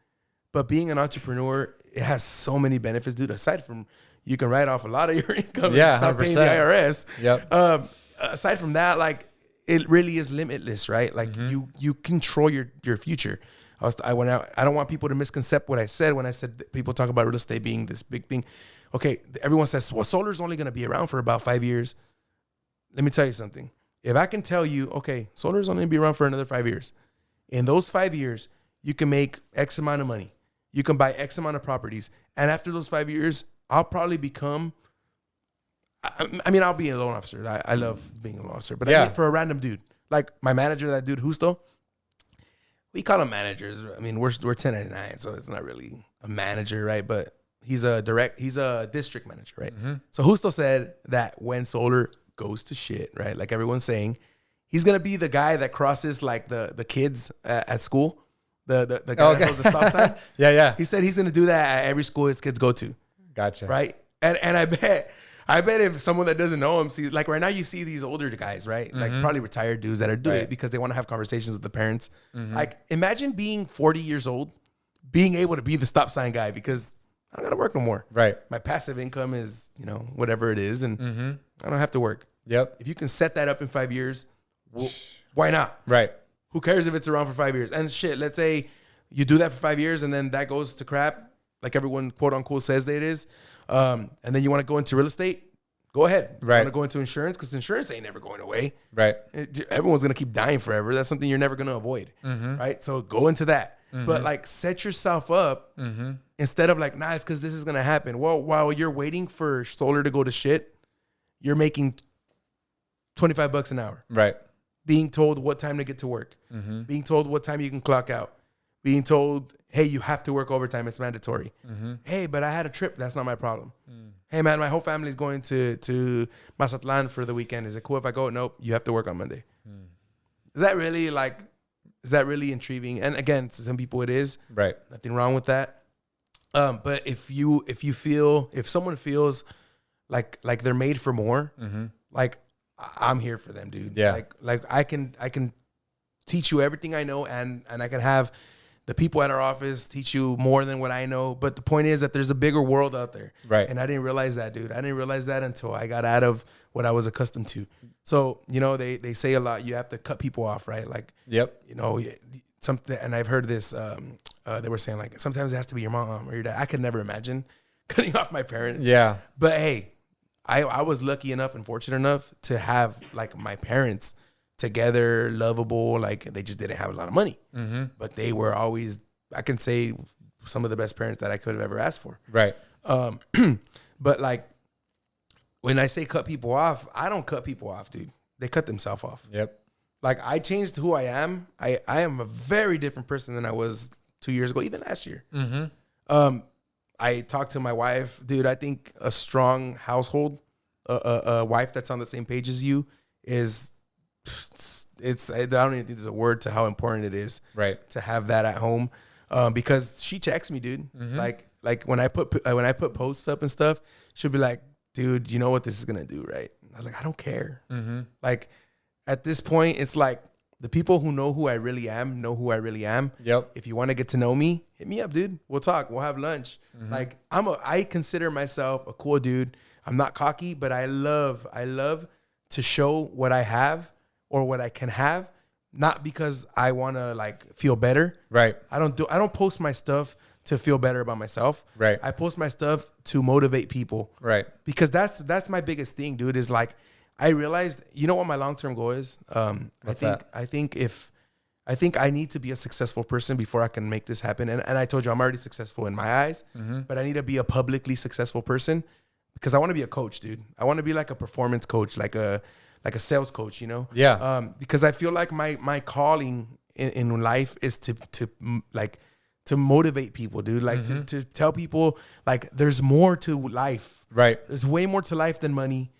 but being an entrepreneur, it has so many benefits, dude. Aside from you can write off a lot of your income and stop 100%. Paying the IRS. Yep. Aside from that, like it really is limitless, right? Like you control your future. I don't want people to misconcept what I said when I said that people talk about real estate being this big thing. Okay, everyone says, well, solar is only going to be around for about 5 years. Let me tell you something. If I can tell you, okay, solar is only going to be around for another 5 years. In those 5 years, you can make X amount of money. You can buy X amount of properties. And after those 5 years, I'll probably become, I'll be a loan officer. I love being a loan officer. But I mean, for a random dude, like my manager, that dude, Justo, we call them managers. I mean, we're 1099, so it's not really a manager, right? But he's a district manager, right? So Justo said that when solar goes to shit, right? Like everyone's saying, he's gonna be the guy that crosses like the kids at school, the guy that holds the stop sign. Yeah. He said he's gonna do that at every school his kids go to. Gotcha. Right. And I bet if someone that doesn't know him sees, like right now you see these older guys, right? Like probably retired dudes that are doing it because they want to have conversations with the parents. Like imagine being 40 years old, being able to be the stop sign guy because I don't gotta work no more. Right. My passive income is, whatever it is, and I don't have to work. Yep. If you can set that up in 5 years, well, why not? Right. Who cares if it's around for 5 years? And shit, let's say you do that for 5 years and then that goes to crap, like everyone quote unquote says that it is. And then you want to go into real estate, go ahead. Right. You want to go into insurance because insurance ain't never going away. Right. Everyone's going to keep dying forever. That's something you're never going to avoid. Right. So go into that. But like set yourself up instead of like, nah, it's because this is going to happen. Well, while you're waiting for solar to go to shit, you're making $25 an hour. Right. Being told what time to get to work. Being told what time you can clock out. Being told, hey, you have to work overtime. It's mandatory. Hey, but I had a trip. That's not my problem. Hey, man, my whole family's going to Mazatlan for the weekend. Is it cool if I go? Nope. You have to work on Monday. Is that really intriguing? And again, to some people it is. Right. Nothing wrong with that. But if someone feels like they're made for more, like I'm here for them, dude. Yeah. Like I can teach you everything I know, and I can have the people at our office teach you more than what I know. But the point is that there's a bigger world out there. Right. And I didn't realize that, dude. I didn't realize that until I got out of what I was accustomed to. So, you know, they say a lot, you have to cut people off, right? Like, Yep. you know, something, and I've heard this, they were saying like, sometimes it has to be your mom or your dad. I could never imagine cutting off my parents. Yeah. But hey, I was lucky enough and fortunate enough to have like my parents together, lovable. Like they just didn't have a lot of money, but they were always, I can say, some of the best parents that I could have ever asked for. Right. But like when I say cut people off, I don't cut people off, dude. They cut themselves off. Yep. Like I changed who I am. I am a very different person than I was 2 years ago, even last year. I talked to my wife, dude. I think a strong household, a wife that's on the same page as you is, I don't even think there's a word to how important it is, Right. to have that at home, because she checks me, dude. Like when I put posts up and stuff, she'll be like, dude, you know what this is gonna do, right? I was like, I don't care. Like at this point, it's like the people who know who I really am know who I really am. Yep. If you want to get to know me, hit me up, dude. We'll talk. We'll have lunch. Like I consider myself a cool dude. I'm not cocky, but I love to show what I have or what I can have, not because I want to like feel better. Right. I don't post my stuff to feel better about myself. Right. I post my stuff to motivate people. Right. Because that's my biggest thing, dude, is like I realized, you know what my long-term goal is? I think I need to be a successful person before I can make this happen. And I told you I'm already successful in my eyes, but I need to be a publicly successful person because I want to be a coach, dude. I want to be like a performance coach, like a sales coach, you know? Yeah. Because I feel like my calling in life is to motivate people, dude. Like to tell people like there's more to life. Right. There's way more to life than money,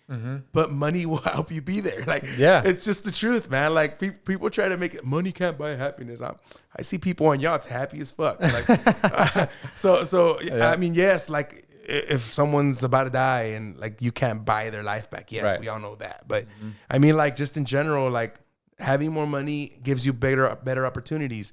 but money will help you be there. Like, Yeah. it's just the truth, man. Like people try to make it, money can't buy happiness. I see people on yachts happy as fuck. Like, so Yeah. I mean, yes, like if someone's about to die and like you can't buy their life back, yes, Right. we all know that. But I mean, like just in general, like having more money gives you better opportunities,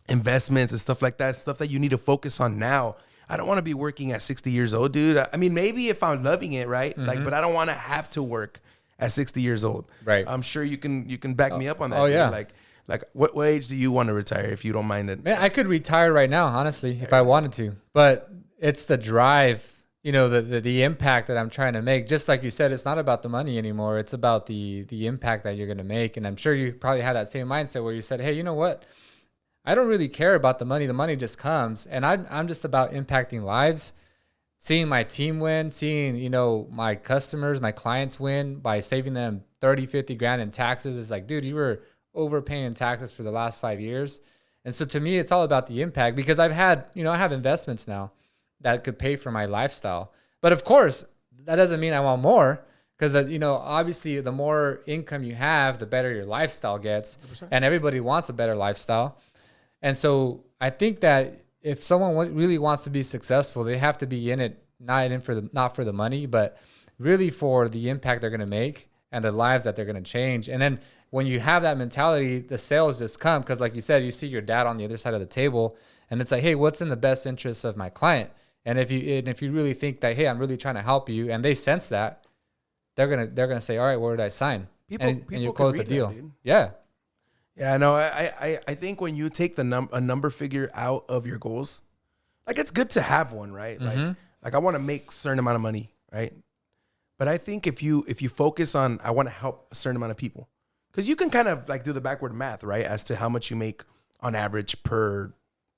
investments and stuff like that. Stuff that you need to focus on now. I don't want to be working at 60 years old, dude. I mean, maybe if I'm loving it, right? Like, but I don't want to have to work at 60 years old. Right. I'm sure you can back me up on that. Oh, dude. yeah. Like what age do you want to retire if you don't mind it? Man, I could retire right now, honestly, if I wanted to. But it's the drive, you know, the impact that I'm trying to make. Just like you said, it's not about the money anymore. It's about the impact that you're going to make. And I'm sure you probably have that same mindset where you said, hey, you know what? I don't really care about the money. The money just comes. And I'm just about impacting lives, seeing my team win, seeing, you know, my customers, my clients win by saving them 30, 50 grand in taxes. It's like, dude, you were overpaying in taxes for the last 5 years. And so to me, it's all about the impact because I have investments now that could pay for my lifestyle. But of course, that doesn't mean I want more because, you know, obviously the more income you have, the better your lifestyle gets. 100%. And everybody wants a better lifestyle. And so I think that if someone really wants to be successful, they have to be in it, not for the money, but really for the impact they're going to make and the lives that they're going to change. And then when you have that mentality, the sales just come because, like you said, you see your dad on the other side of the table, and it's like, hey, what's in the best interest of my client? And if you really think that, hey, I'm really trying to help you, and they sense that, they're gonna say, all right, where did I sign? And you close the deal. That, Yeah. Yeah, no, I think when you take a number figure out of your goals, like it's good to have one, right? Like I want to make a certain amount of money, right? But I think if you focus on I want to help a certain amount of people, because you can kind of like do the backward math, right, as to how much you make on average per,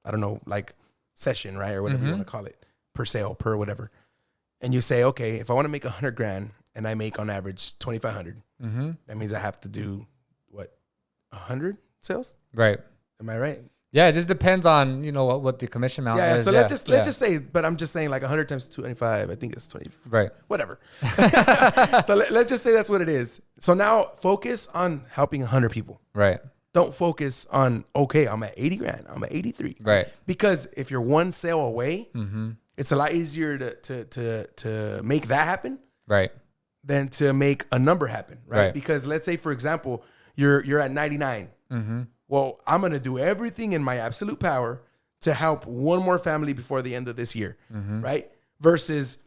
I don't know, like session, right, or whatever you want to call it, per sale, per whatever, and you say, okay, if I want to make 100 grand and I make on average 2,500, that means I have to do what, 100 sales, Right. Am I right? Yeah, it just depends on, you know, what the commission amount is. So let's just say, but I'm just saying like 100 times 25, I think it's 20. Right. Whatever. So let's just say that's what it is. So now focus on helping 100 people. Right. Don't focus on, okay, I'm at 80 grand. I'm at 83. Right. Because if you're one sale away, it's a lot easier to make that happen Right. than to make a number happen, right? Right. Because let's say, for example, you're at 99. Well, I'm going to do everything in my absolute power to help one more family before the end of this year, right? Versus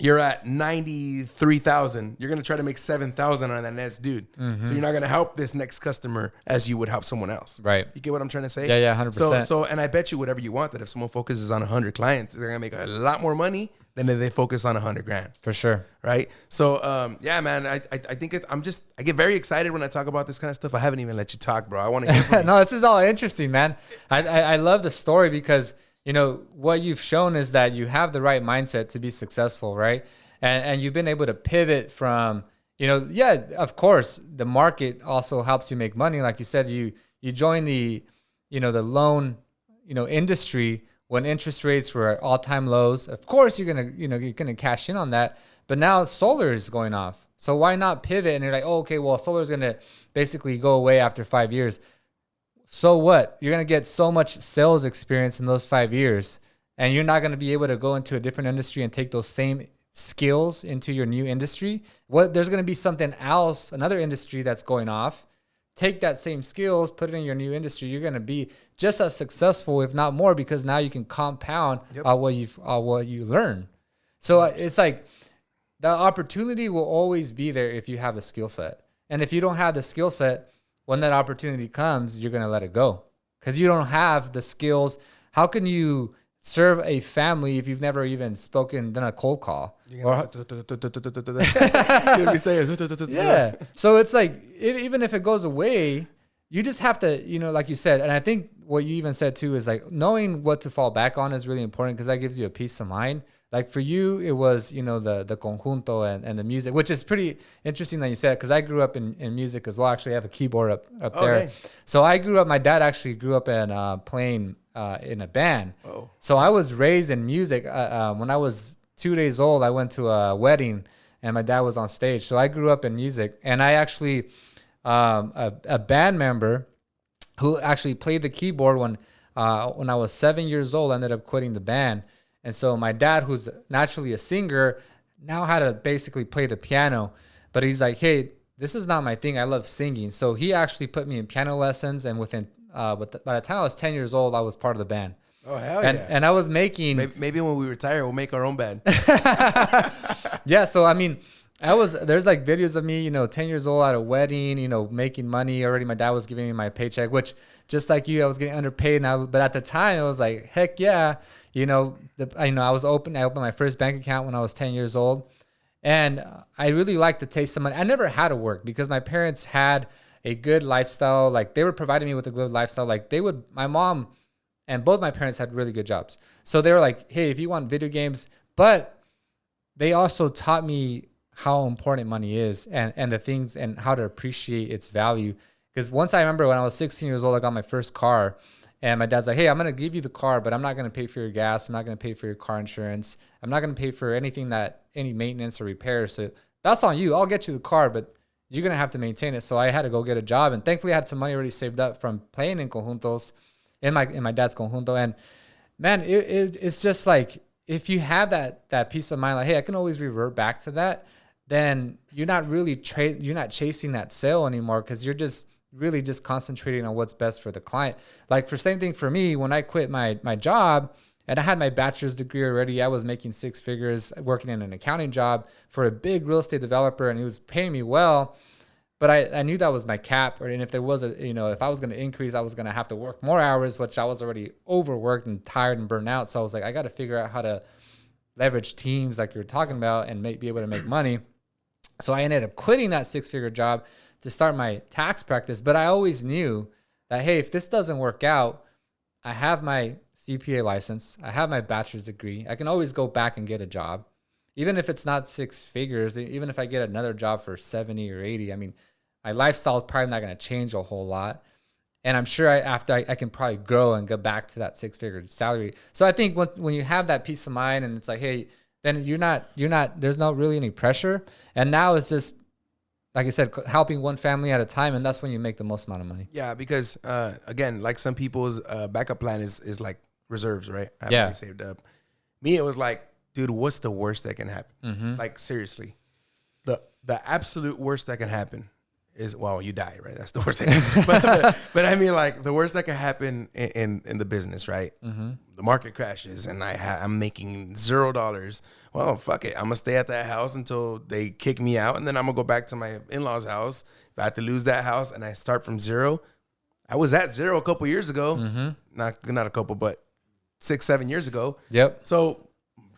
you're at 93,000. You're going to try to make 7,000 on that next dude. So you're not going to help this next customer as you would help someone else. Right. You get what I'm trying to say? Yeah, 100%. So, and I bet you whatever you want, that if someone focuses on 100 clients, they're going to make a lot more money than if they focus on 100 grand. For sure. Right. So, yeah, man, I think I get very excited when I talk about this kind of stuff. I haven't even let you talk, bro. I want to hear from you. No, this is all interesting, man. I love the story because, you know, what you've shown is that you have the right mindset to be successful, right? And you've been able to pivot from, you know, yeah, of course, the market also helps you make money. Like you said, you join the, you know, the loan, you know, industry when interest rates were at all-time lows. Of course, you're gonna cash in on that. But now solar is going off, so why not pivot? And you're like, oh, okay, well, solar is gonna basically go away after 5 years. So what? You're going to get so much sales experience in those 5 years, and you're not going to be able to go into a different industry and take those same skills into your new industry. There's going to be something else, another industry that's going off. Take that same skills, put it in your new industry. You're going to be just as successful, if not more, because now you can compound what you learn. So it's like the opportunity will always be there if you have the skill set. And if you don't have the skill set, when that opportunity comes, you're going to let it go because you don't have the skills. How can you serve a family if you've never even done a cold call? Yeah. So it's like, even if it goes away, you just have to, you know, like you said, and I think what you even said too is like knowing what to fall back on is really important because that gives you a peace of mind. Like for you, it was, you know, the conjunto and the music, which is pretty interesting that you said, because I grew up in music as well. Actually, I have a keyboard up there. Okay. So I grew up, my dad actually grew up in playing in a band. Oh. So I was raised in music. When I was 2 days old, I went to a wedding and my dad was on stage. So I grew up in music. And I actually, a band member who actually played the keyboard when I was 7 years old, ended up quitting the band. And so my dad, who's naturally a singer, now had to basically play the piano. But he's like, hey, this is not my thing. I love singing. So he actually put me in piano lessons. And within, by the time I was 10 years old, I was part of the band. Oh, hell yeah. And I was making... Maybe when we retire, we'll make our own band. Yeah, so I mean, there's like videos of me, you know, 10 years old at a wedding, you know, making money already. My dad was giving me my paycheck, which just like you, I was getting underpaid. But at the time, I was like, heck yeah. You know, I opened my first bank account when I was 10 years old. And I really liked the taste of money. I never had to work because my parents had a good lifestyle. Like they were providing me with a good lifestyle. Like my mom and both my parents had really good jobs. So they were like, hey, if you want video games, but they also taught me how important money is and the things and how to appreciate its value. Because once I remember when I was 16 years old, I got my first car. And my dad's like, hey, I'm going to give you the car, but I'm not going to pay for your gas. I'm not going to pay for your car insurance. I'm not going to pay for any maintenance or repairs. So that's on you. I'll get you the car, but you're going to have to maintain it. So I had to go get a job. And thankfully I had some money already saved up from playing in conjuntos, in my dad's conjunto. And man, it's just like, if you have that peace of mind, like, hey, I can always revert back to that, then you're not really you're not chasing that sale anymore because you're just really just concentrating on what's best for the client. Like same thing for me, when I quit my job and I had my bachelor's degree already, I was making 6 figures working in an accounting job for a big real estate developer and he was paying me well, but I knew that was my cap. And if there was if I was going to increase, I was going to have to work more hours, which I was already overworked and tired and burnt out. So I was like, I got to figure out how to leverage teams like you're talking about and be able to make money. So I ended up quitting that 6-figure job to start my tax practice. But I always knew that, hey, if this doesn't work out, I have my CPA license. I have my bachelor's degree. I can always go back and get a job. Even if it's not 6 figures, even if I get another job for 70 or 80, I mean, my lifestyle is probably not going to change a whole lot. And I'm sure after I can probably grow and go back to that 6-figure salary. So I think when you have that peace of mind and it's like, hey, then you're not, there's not really any pressure. And now it's just, like I said, helping one family at a time, and that's when you make the most amount of money. Yeah, because again, like some people's backup plan is like reserves, right? I have money saved up. Me, it was like, dude, what's the worst that can happen? Mm-hmm. Like seriously, the absolute worst that can happen is, well, you die, right? That's the worst thing. but I mean, like, the worst that can happen in the business, right? Mm-hmm. The market crashes and I'm making $0. Well, fuck it. I'm going to stay at that house until they kick me out. And then I'm going to go back to my in-laws' house. If I have to lose that house and I start from zero, I was at zero a couple years ago. Mm-hmm. Not a couple, but 6-7 years ago. Yep. So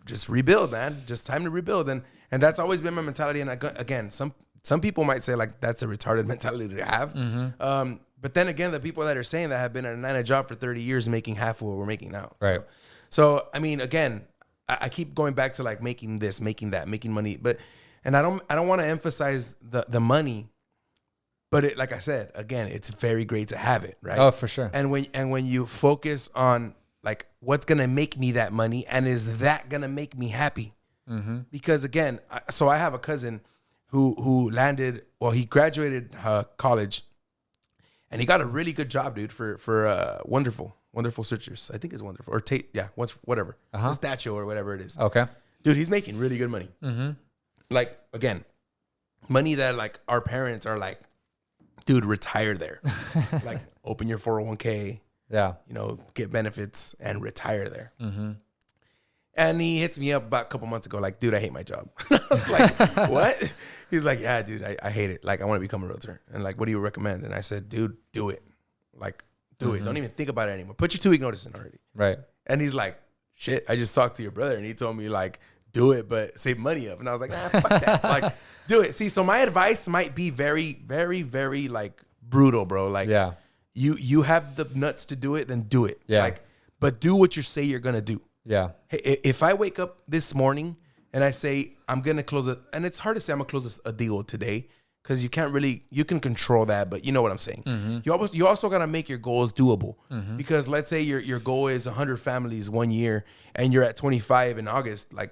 just rebuild, man. Just time to rebuild. And that's always been my mentality. And again, some people might say, like, that's a retarded mentality to have. Mm-hmm. But then again, the people that are saying that have been at a 9 job for 30 years making half of what we're making now. Right. So I mean, again, I keep going back to, like, making this, making that, making money. And I don't want to emphasize the money, but it, like I said, again, it's very great to have it, right? Oh, for sure. And when you focus on, like, what's going to make me that money, and is that going to make me happy? Mm-hmm. Because again, so I have a cousin who landed, well, he graduated college, and he got a really good job, dude, for Wonderful Searchers. I think it's Wonderful, or Tate, yeah, whatever, Pistachio or whatever it is. Okay. Dude, he's making really good money. Mm-hmm. Like, again, money that, like, our parents are like, dude, retire there. Like, open your 401k. Yeah. You know, get benefits and retire there. Mm-hmm. And he hits me up about a couple months ago, like, dude, I hate my job. I was like, what? He's like, yeah, dude, I hate it. Like, I want to become a realtor. And, like, what do you recommend? And I said, dude, do it. Like, do it. Don't even think about it anymore. Put your 2-week notice in already. Right. And he's like, shit, I just talked to your brother and he told me, like, do it, but save money up. And I was like, fuck that. Like, do it. See, so my advice might be very, very, very, like, brutal, bro. Like, yeah. You have the nuts to do it, then do it. Yeah. Like, but do what you say you're going to do. Yeah. Hey, if I wake up this morning and I say, I'm going to close it, and it's hard to say I'm going to close a deal today, because you can control that, but you know what I'm saying. Mm-hmm. You also got to make your goals doable, because let's say your goal is 100 families 1 year and you're at 25 in August, like,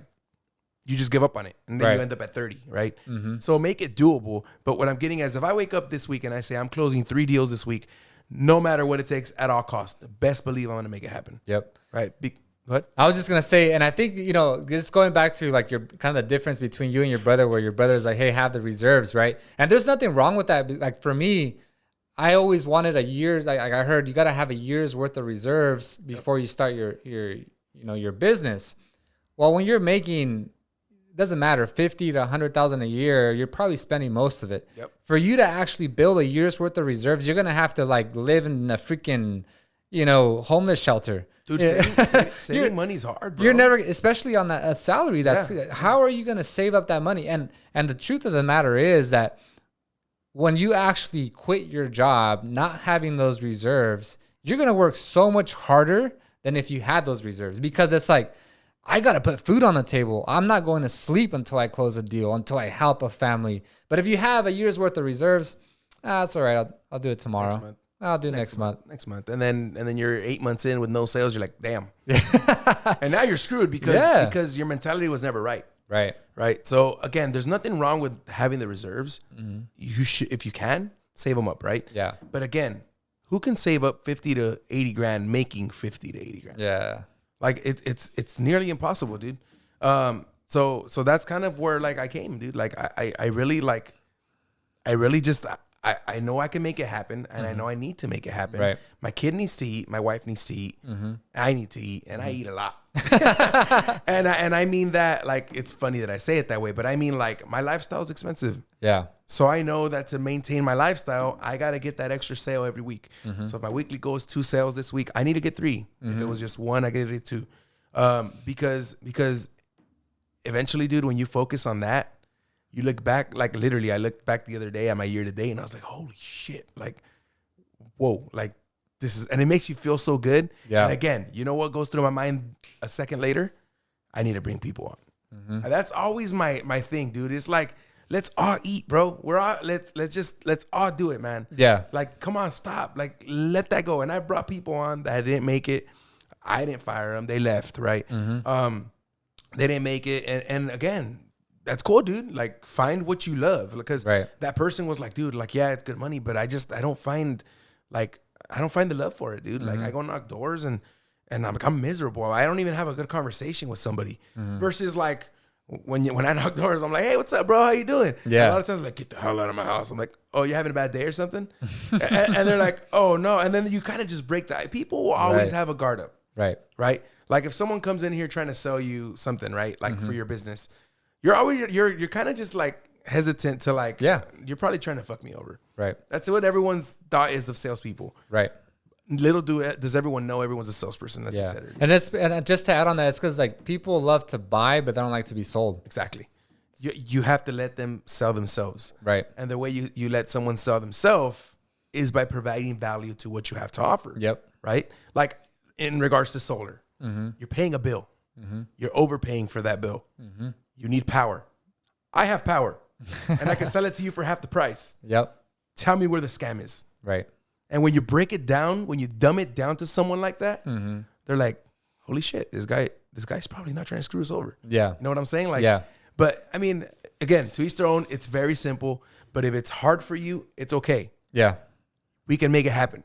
you just give up on it and then you end up at 30, right? Mm-hmm. So make it doable. But what I'm getting is, if I wake up this week and I say I'm closing 3 deals this week, no matter what it takes, at all costs, best believe I'm going to make it happen. Yep. Right. What? I was just going to say, and I think, you know, just going back to, like, your kind of the difference between you and your brother, where your brother's like, hey, have the reserves, right? And there's nothing wrong with that. Like, for me, I always wanted a year's, like I heard you got to have a year's worth of reserves before you start your business. Well, when you're making, doesn't matter, 50 to 100,000 a year, you're probably spending most of it. Yep. For you to actually build a year's worth of reserves, you're going to have to, like, live in a freaking, you know, homeless shelter. Dude, saving money's hard, bro. You're never, especially on a salary. How are you going to save up that money? And the truth of the matter is that when you actually quit your job, not having those reserves, you're going to work so much harder than if you had those reserves, because it's like, I got to put food on the table. I'm not going to sleep until I close a deal, until I help a family. But if you have a year's worth of reserves, that's all right. I'll do it tomorrow. Next month. I'll do next month. Next month. And then you're 8 months in with no sales. You're like, damn. And now you're screwed because your mentality was never right. Right. So again, there's nothing wrong with having the reserves. Mm-hmm. You should, if you can, save them up, right? Yeah. But again, who can save up 50 to 80 grand making 50 to 80 grand? Yeah. Like, it's nearly impossible, dude. So that's kind of where, like, I came, dude. Like, I really just, I know I can make it happen, and I know I need to make it happen. Right. My kid needs to eat. My wife needs to eat. Mm-hmm. I need to eat, and I eat a lot. and I mean that, like, it's funny that I say it that way, but I mean, like, my lifestyle is expensive. Yeah. So I know that to maintain my lifestyle, I got to get that extra sale every week. Mm-hmm. So if my weekly goal is 2 sales this week, I need to get 3. Mm-hmm. If it was just 1, I get it 2. Because eventually, dude, when you focus on that, you look back, like, literally, I looked back the other day at my year to date, and I was like, holy shit, like, whoa, like, this is, and it makes you feel so good. Yeah. And again, you know what goes through my mind a second later? I need to bring people on. Mm-hmm. And that's always my thing, dude. It's like, let's all eat, bro. Let's all do it, man. Yeah. Like, come on, stop. Like, let that go. And I brought people on that didn't make it. I didn't fire them. They left, right? Mm-hmm. They didn't make it. And again, that's cool, dude. Like, find what you love. Because that person was like, dude, like, yeah, it's good money, but I don't find the love for it, dude. Mm-hmm. Like, I go knock doors and I'm miserable. I don't even have a good conversation with somebody. Mm-hmm. Versus, like, when I knock doors, I'm like, hey, what's up, bro? How you doing? Yeah. A lot of times, like, get the hell out of my house. I'm like, oh, you're having a bad day or something? and they're like, oh, no. And then you kind of just break that. People will always have a guard up. Right. Like if someone comes in here trying to sell you something, right? Like for your business, you're kind of just like hesitant to like, you're probably trying to fuck me over. Right. That's what everyone's thought is of salespeople. Right. Little does everyone know everyone's a salesperson. That's considered. And just to add on that, it's because like people love to buy, but they don't like to be sold. Exactly. You have to let them sell themselves. Right. And the way you let someone sell themselves is by providing value to what you have to offer. Yep. Right. Like in regards to solar, you're paying a bill. You're overpaying for that bill. You need power. I have power and I can sell it to you for half the price. Yep. Tell me where the scam is. Right. And when you break it down, when you dumb it down to someone like that, they're like, holy shit, this guy's probably not trying to screw us over. Yeah. You know what I'm saying? Like, yeah. But I mean, again, to each their own, it's very simple. But if it's hard for you, it's okay. Yeah. We can make it happen.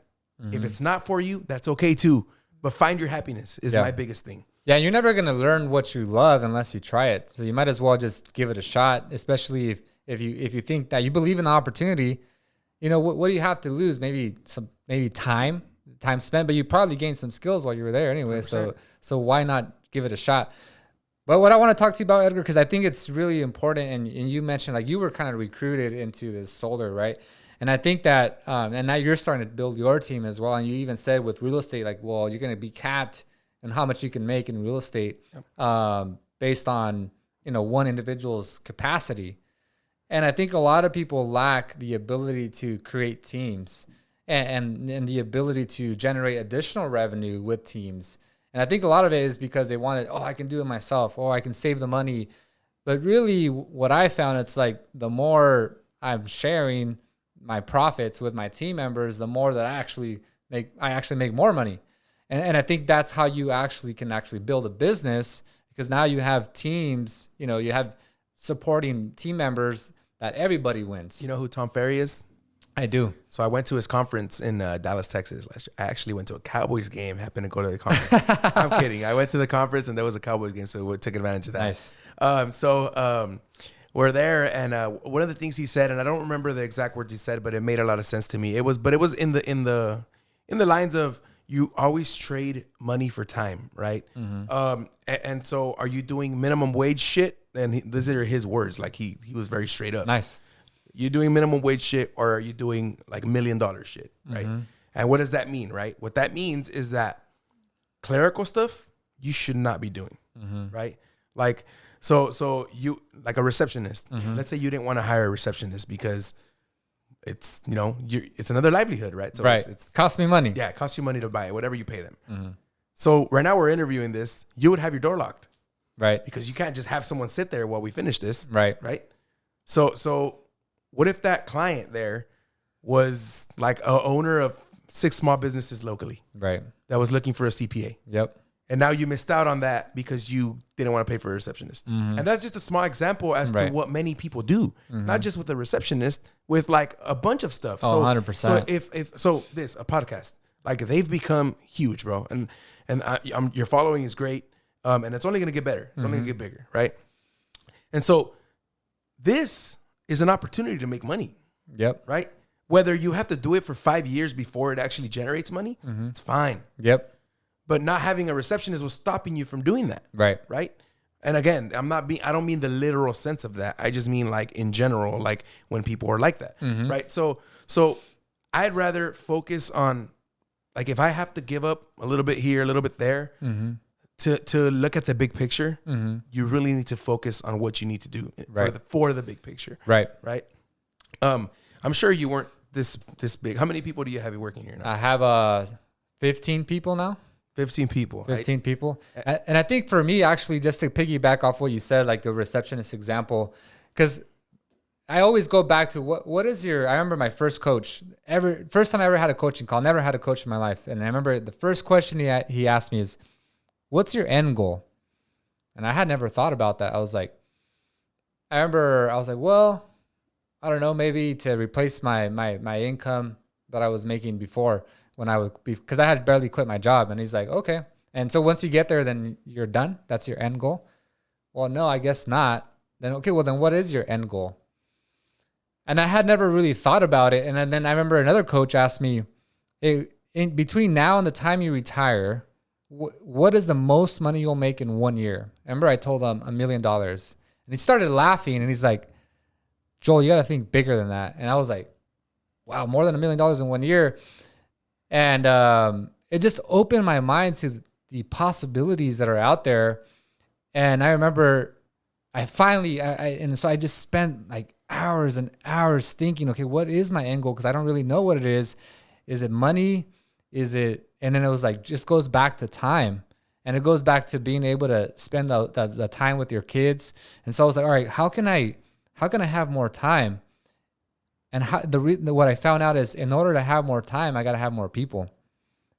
If it's not for you, that's okay too. But find your happiness is my biggest thing. Yeah, you're never going to learn what you love unless you try it. So you might as well just give it a shot, especially if you think that you believe in the opportunity. You know, what do you have to lose? Maybe time spent, but you probably gained some skills while you were there anyway. 100%. So why not give it a shot? But what I want to talk to you about, Edgar, because I think it's really important, and you mentioned like you were kind of recruited into this solar, right? And I think that, and now you're starting to build your team as well. And you even said with real estate, like, well, you're going to be capped in how much you can make in real estate based on, one individual's capacity. And I think a lot of people lack the ability to create teams and the ability to generate additional revenue with teams. And I think a lot of it is because they wanted, I can do it myself, I can save the money. But really what I found, it's like the more I'm sharing my profits with my team members, the more that I actually make more money. And I think that's how you can build a business, because now you have teams, you have supporting team members that everybody wins. You know who Tom Ferry is? I do. So I went to his conference in Dallas, Texas last year. I actually went to a Cowboys game, happened to go to the conference. I'm kidding. I went to the conference and there was a Cowboys game, so we took advantage of that. Nice. We're there, and one of the things he said, and I don't remember the exact words he said, but it made a lot of sense to me. It was in the lines of, you always trade money for time, right? And so are you doing minimum wage shit? And these are his words. Like he was very straight up. Nice. You doing minimum wage shit, or are you doing like $1 million shit, right? And what does that mean, right? What that means is that clerical stuff you should not be doing, right? Like, so you, like a receptionist, let's say you didn't want to hire a receptionist because it's, it's another livelihood, right? So right. It's costs me money. Yeah, it costs you money to buy it, whatever you pay them. So right now we're interviewing this, you would have your door locked. Right. Because you can't just have someone sit there while we finish this. Right. Right. So what if that client there was like a owner of 6 small businesses locally? Right. That was looking for a CPA. Yep. And now you missed out on that because you didn't want to pay for a receptionist. And that's just a small example as to what many people do. Not just with a receptionist, with like a bunch of stuff. Oh, 100%. So a podcast, like they've become huge, bro. And your following is great. And it's only going to get better. It's only going to get bigger, right? And so this is an opportunity to make money. Yep. Right? Whether you have to do it for 5 years before it actually generates money, it's fine. Yep. But not having a receptionist was stopping you from doing that. Right. Right. And again, I don't mean the literal sense of that. I just mean like in general, like when people are like that. Right. So I'd rather focus on, like, if I have to give up a little bit here, a little bit there, to look at the big picture, you really need to focus on what you need to do for the big picture. Right. Right. I'm sure you weren't this big. How many people do you have working here now? I have 15 people now. 15 people. 15 people. And I think for me, actually, just to piggyback off what you said, like the receptionist example, because I always go back to what is your, I remember my first coach, first time I ever had a coaching call, never had a coach in my life. And I remember the first question he asked me is, what's your end goal? And I had never thought about that. I was like, well, I don't know, maybe to replace my income that I was making before, because I had barely quit my job. And he's like, okay. And so once you get there, then you're done. That's your end goal. well, no, I guess not. Then, okay, well, then what is your end goal? And I had never really thought about it. And then I remember another coach asked me, hey, in between now and the time you retire, what is the most money you'll make in 1 year? Remember I told him $1 million. And he started laughing and he's like, Joel, you got to think bigger than that. And I was like, wow, more than $1 million in 1 year. And it just opened my mind to the possibilities that are out there. And I remember so I just spent like hours and hours thinking, okay, what is my end goal? Because I don't really know what it is. Is it money? Is it, and then it was like, just goes back to time. And it goes back to being able to spend the time with your kids. And so I was like, all right, how can I have more time? And what I found out is in order to have more time, I got to have more people.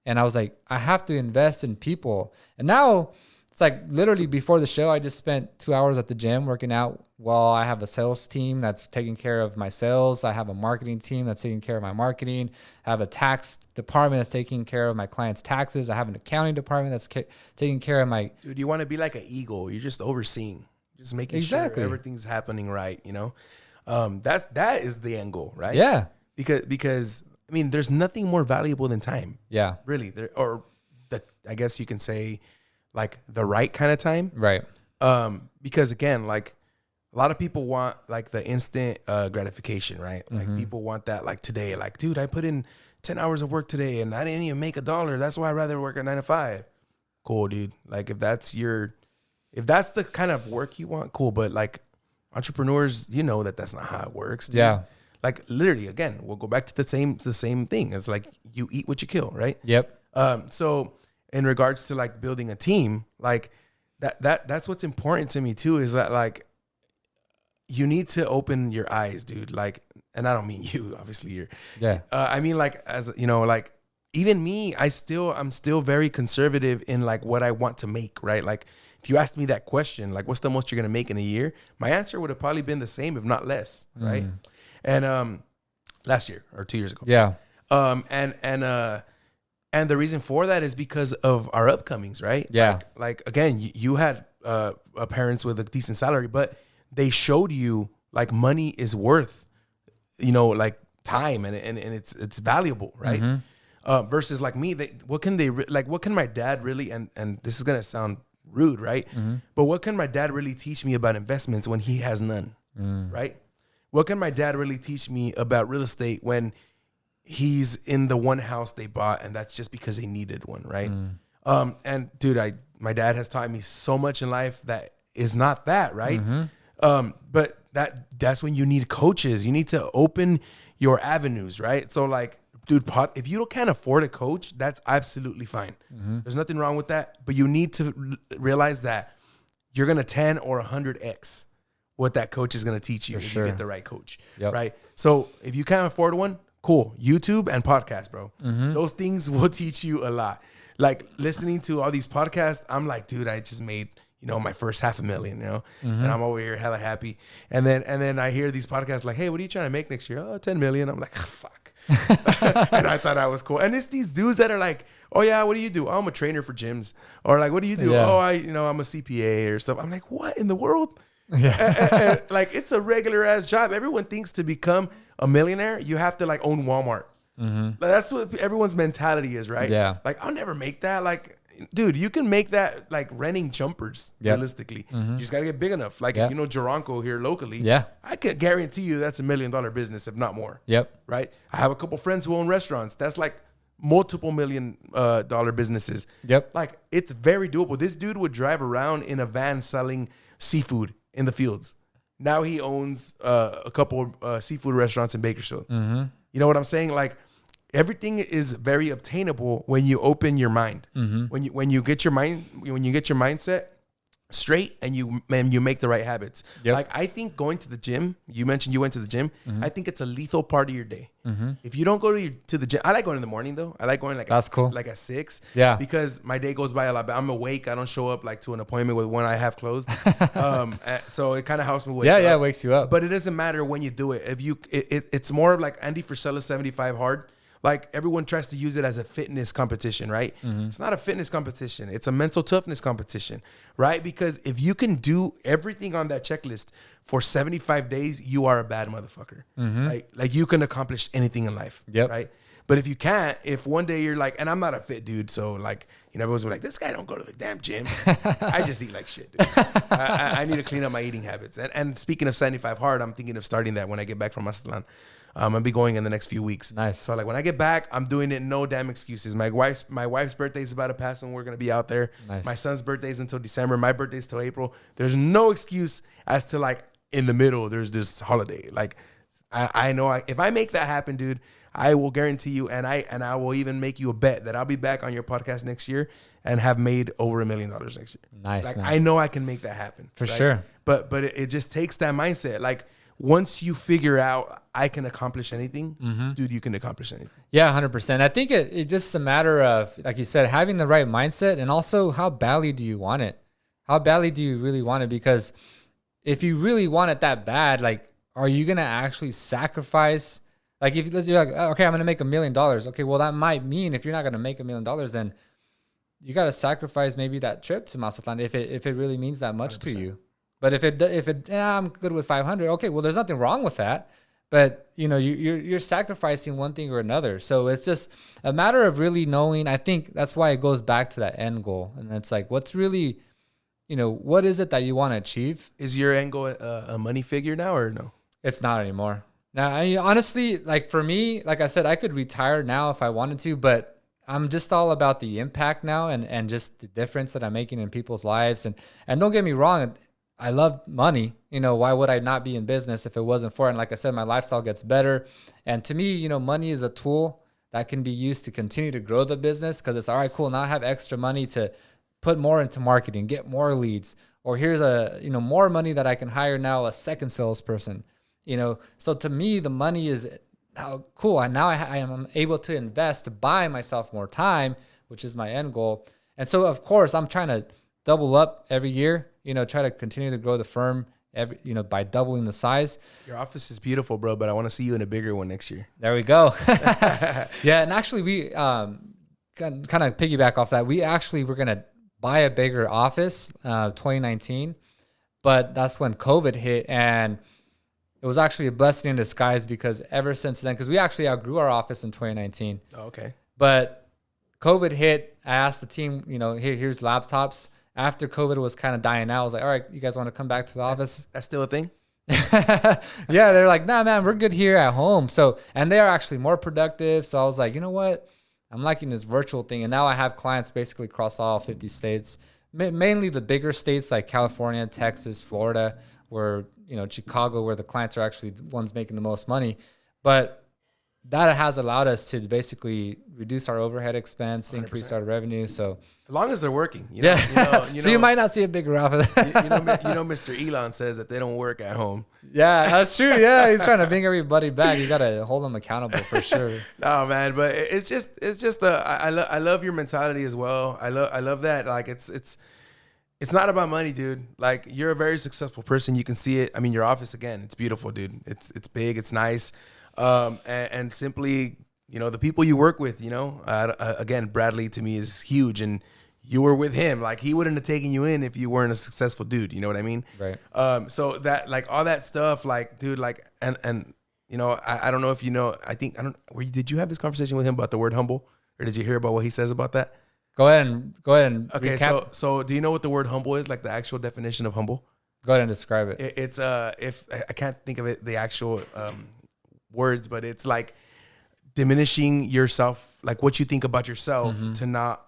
And I was like, I have to invest in people. And now it's like literally before the show, I just spent 2 hours at the gym working out while I have a sales team that's taking care of my sales. I have a marketing team that's taking care of my marketing. I have a tax department that's taking care of my clients' taxes. I have an accounting department that's taking care of my... Dude, you want to be like an eagle. You're just overseeing, just making sure everything's happening right, you know? That is the end goal, right? Yeah. Because I mean, there's nothing more valuable than time. Yeah. Really. I guess you can say like the right kind of time. Right. Because again, like a lot of people want like the instant gratification, right? Like people want that like today, like, dude, I put in 10 hours of work today and I didn't even make $1. That's why I'd rather work at 9 to 5. Cool, dude. Like if that's the kind of work you want, cool. But like entrepreneurs, you know that's not how it works, dude. Yeah. Like literally, again, we'll go back to the same thing. It's like you eat what you kill, right? Yep. So in regards to like building a team, like that's what's important to me too, is that like you need to open your eyes, dude. Like, and I don't mean you, obviously you're, I mean like, as you know, like even me, I'm still very conservative in like what I want to make, right? Like if you asked me that question, like what's the most you're going to make in a year? My answer would have probably been the same, if not less. Right. And, last year or 2 years ago. Yeah. And the reason for that is because of our upcomings, right? Yeah. Like again, you had parents with a decent salary, but they showed you like money is worth, you know, like time and it's valuable, right? Versus like me, what can my dad really, and this is gonna sound rude, right? But what can my dad really teach me about investments when he has none, right? What can my dad really teach me about real estate when he's in the one house they bought and that's just because they needed one, right? And dude, my dad has taught me so much in life that is not that, right? But that's when you need coaches. You need to open your avenues, right? So like, dude, if you can't afford a coach, that's absolutely fine. There's nothing wrong with that. But you need to realize that you're going to 10 or 100x what that coach is going to teach you if you get the right coach, right? So if you can't afford one, cool. YouTube and podcast, bro. Those things will teach you a lot. Like listening to all these podcasts, I'm like, dude, I just made, you know, my first $500,000, you know, and I'm over here hella happy. And then I hear these podcasts like, hey, what are you trying to make next year? Oh, 10 million. I'm like, oh, fuck. And I thought I was cool. And it's these dudes that are like, oh yeah, what do you do? Oh, I'm a trainer for gyms. Or like, what do you do? Oh, I'm a CPA or something. I'm like, what in the world? And, like, it's a regular ass job. Everyone thinks to become a millionaire, you have to like own Walmart. Like, that's what everyone's mentality is, right? Yeah. Like, I'll never make that. Like, dude, you can make that like renting jumpers realistically. You just got to get big enough. Like, you know, Geronco here locally. I could guarantee you that's $1 million business, if not more. Right. I have a couple friends who own restaurants. That's like multiple $1 million businesses. Like, it's very doable. This dude would drive around in a van selling seafood in the fields. Now he owns a couple seafood restaurants in Bakersfield. You know what I'm saying? Like, everything is very obtainable when you open your mind. When you get your mindset straight and you make the right habits. Like, I think going to the gym, you mentioned you went to the gym. I think it's a lethal part of your day. If you don't go to the gym, I like going in the morning though. I like going like like at 6. Because my day goes by a lot. I'm awake. I don't show up like to an appointment with one eye half closed. So it kind of helps me wake up. It wakes you up. But it doesn't matter when you do it. If you, it's more of like Andy Frisella's 75 hard. like everyone tries to use it as a fitness competition, right? It's not a fitness competition. It's a mental toughness competition, right? Because if you can do everything on that checklist for 75 days, you are a bad motherfucker. Like you can accomplish anything in life, right? But if you can't, if one day you're like, and I'm not a fit dude, so like, you know, everyone's like, this guy don't go to the damn gym. I just eat like shit, dude. I need to clean up my eating habits. And speaking of 75 hard, I'm thinking of starting that when I get back from Mazatlan. I'm gonna be going in the next few weeks. Nice. So like when I get back, I'm doing it. No damn excuses. My wife's birthday is about to pass when we're gonna be out there. Nice. My son's birthday is until December. My birthday's till April. There's no excuse as to like in the middle. There's this holiday. Like I know if I make that happen, dude, I will guarantee you, and I will even make you a bet that I'll be back on your podcast next year and have made over $1 million next year. Nice, like man. I know I can make that happen For sure. But it just takes that mindset. Like once you figure out I can accomplish anything, dude, you can accomplish anything. Yeah, 100%. I think it's just a matter of, like you said, having the right mindset, and also how badly do you want it? How badly do you really want it? Because if you really want it that bad, like, are you gonna actually sacrifice? Like if you're like, okay, I'm going to make $1 million. Okay, well, that might mean if you're not going to make $1 million, then you got to sacrifice maybe that trip to Mazatlan if it really means that much 100%. To you. But if I'm good with 500. Okay, well, there's nothing wrong with that. But you know, you're sacrificing one thing or another. So it's just a matter of really knowing. I think that's why it goes back to that end goal, and it's like, what's really, you know, what is it that you want to achieve? Is your end goal a money figure now or no? It's not anymore. Now, honestly, like for me, like I said, I could retire now if I wanted to, but I'm just all about the impact now and just the difference that I'm making in people's lives. And don't get me wrong, I love money. You know, why would I not be in business if it wasn't for it? And like I said, my lifestyle gets better. And to me, you know, money is a tool that can be used to continue to grow the business, because it's all right, cool. Now I have extra money to put more into marketing, get more leads, or here's more money that I can hire now a second salesperson. You know, so to me, the money is cool. And now I am able to invest to buy myself more time, which is my end goal. And so, of course, I'm trying to double up every year, you know, try to continue to grow the firm by doubling the size. Your office is beautiful, bro, but I want to see you in a bigger one next year. There we go. Yeah. And actually we kind of piggyback off that. We actually were going to buy a bigger office, 2019, but that's when COVID hit, and it was actually a blessing in disguise, because ever since then, because we actually outgrew our office in 2019. Oh, okay. But COVID hit. I asked the team, you know, here's laptops. After COVID was kind of dying out, I was like, all right, you guys want to come back to the office? That's still a thing? Yeah, they're like, nah, man, we're good here at home. So, and they are actually more productive. So I was like, you know what? I'm liking this virtual thing. And now I have clients basically across all 50 states, mainly the bigger states like California, Texas, Florida, where, you know, Chicago, where the clients are actually the ones making the most money. But that has allowed us to basically reduce our overhead expense, 100%. Increase our revenue. So as long as they're working, you know. So you might not see a bigger office. you know, Mr. Elon says that they don't work at home. Yeah, that's true. Yeah, he's trying to bring everybody back. You got to hold them accountable for sure. No, man, but it's just I love your mentality as well. I love that. Like it's not about money, dude. Like you're a very successful person. You can see it. I mean, your office, again, it's beautiful, dude. It's big. It's nice. And simply, you know, the people you work with, you know, again, Bradley to me is huge, and you were with him. Like he wouldn't have taken you in if you weren't a successful dude. You know what I mean? Right. So that, like all that stuff, like, dude, like, and you know, I don't know if you know, did you have this conversation with him about the word humble, or did you hear about what he says about that? Go ahead and okay. Recap. So do you know what the word humble is? Like the actual definition of humble? Go ahead and describe it. It's if I can't think of it, the actual words, but it's like diminishing yourself, like what you think about yourself, to not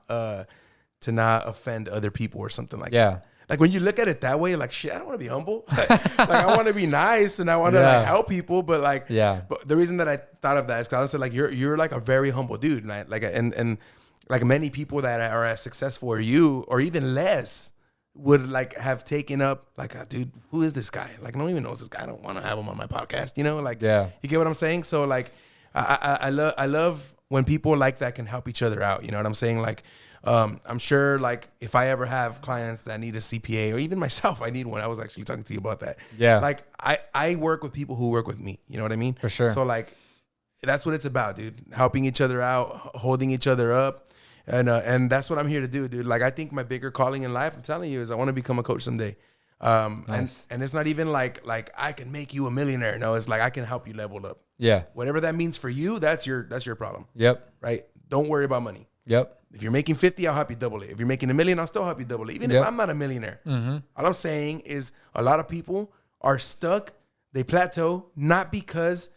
offend other people or something like that. Like when you look at it that way, like shit, I don't want to be humble. Like I want to be nice and I want to like help people, but like but the reason that I thought of that is because I said like you're like a very humble dude, and like many people that are as successful as you or even less would like have taken up like, dude, who is this guy? Like, no one even knows this guy. I don't want to have him on my podcast, you know? Like, you get what I'm saying? So like, I love when people like that can help each other out. You know what I'm saying? Like, I'm sure like if I ever have clients that need a CPA, or even myself, I need one. I was actually talking to you about that. Yeah. Like I work with people who work with me. You know what I mean? For sure. So like, that's what it's about, dude. Helping each other out, holding each other up. And that's what I'm here to do, dude. Like, I think my bigger calling in life, I'm telling you, is I want to become a coach someday. Nice. And it's not even like I can make you a millionaire. No, it's like I can help you level up. Yeah. Whatever that means for you, that's your problem. Yep. Right? Don't worry about money. Yep. If you're making 50, I'll help you double it. If you're making $1 million, I'll still help you double it. Even if I'm not a millionaire. All I'm saying is a lot of people are stuck. They plateau, not because,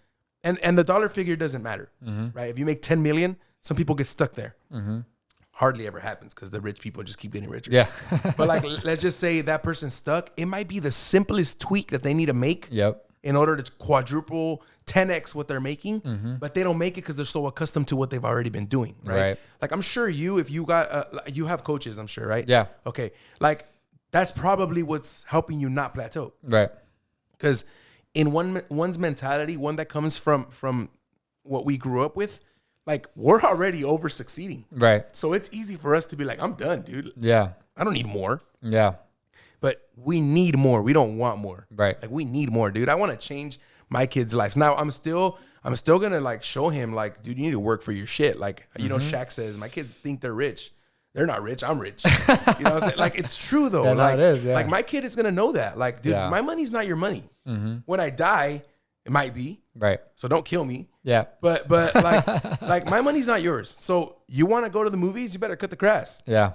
and the dollar figure doesn't matter, right? If you make 10 million, some people get stuck there. Hardly ever happens because the rich people just keep getting richer. Yeah. But like, let's just say that person's stuck. It might be the simplest tweak that they need to make in order to quadruple, 10x what they're making, but they don't make it because they're so accustomed to what they've already been doing, right? Like, I'm sure if you got, you have coaches, I'm sure, right? Yeah. Okay. Like, that's probably what's helping you not plateau. Right. Because in one's mentality, one that comes from what we grew up with, like, we're already over succeeding. Right. So it's easy for us to be like, I'm done, dude. Yeah. I don't need more. Yeah. But we need more. We don't want more. Right. Like, we need more, dude. I want to change my kids' lives. Now, I'm still going to, like, show him, like, dude, you need to work for your shit. Like, you know, Shaq says, my kids think they're rich. They're not rich. I'm rich. You know what I'm saying? Like, it's true, though. Yeah, like, no, it is, yeah. Like, my kid is going to know that. Like, dude, my money's not your money. When I die, it might be. Right. So don't kill me. Yeah. But like my money's not yours. So you want to go to the movies, you better cut the grass. Yeah.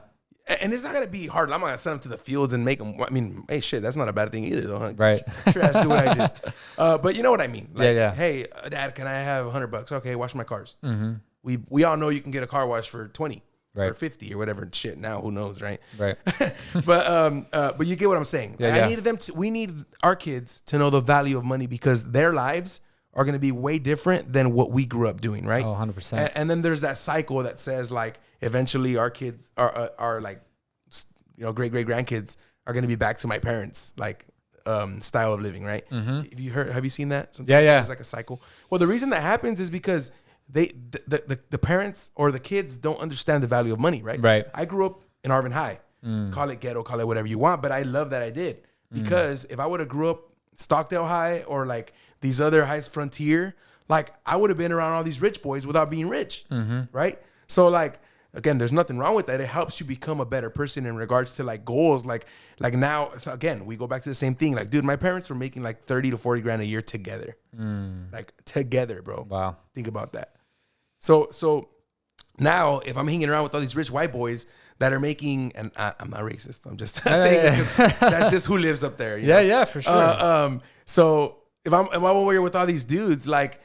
And it's not going to be hard. I'm not going to send them to the fields and make them. I mean, hey, shit, that's not a bad thing either, though. Huh? Right. Sure, that's do what I did. But you know what I mean? Like, yeah. Hey, Dad, can I have $100? Okay, wash my cars. We all know you can get a car wash for 20 or 50 or whatever shit. Now, who knows, right? Right. But you get what I'm saying. Yeah, We need our kids to know the value of money because their lives are going to be way different than what we grew up doing, right? Oh, 100%. And then there's that cycle that says, like, eventually our kids are like, you know, great grandkids are going to be back to my parents, like, style of living, right? Have you seen that? Yeah. There's like a cycle. Well, the reason that happens is because the parents or the kids don't understand the value of money, right? Right. I grew up in Arvin High. Call it ghetto, call it whatever you want, but I love that I did because if I would have grew up Stockdale High or like these other highs, Frontier, like, I would have been around all these rich boys without being rich, right? So, like, again, there's nothing wrong with that. It helps you become a better person in regards to, like, goals. Like now, so again, we go back to the same thing. Like, dude, my parents were making like 30 to 40 grand a year together, like, together, bro. Wow. Think about that. So now, if I'm hanging around with all these rich white boys that are making, and I'm not racist, I'm just saying it because that's just who lives up there. You know? Yeah, for sure. So if I'm over here with all these dudes, like,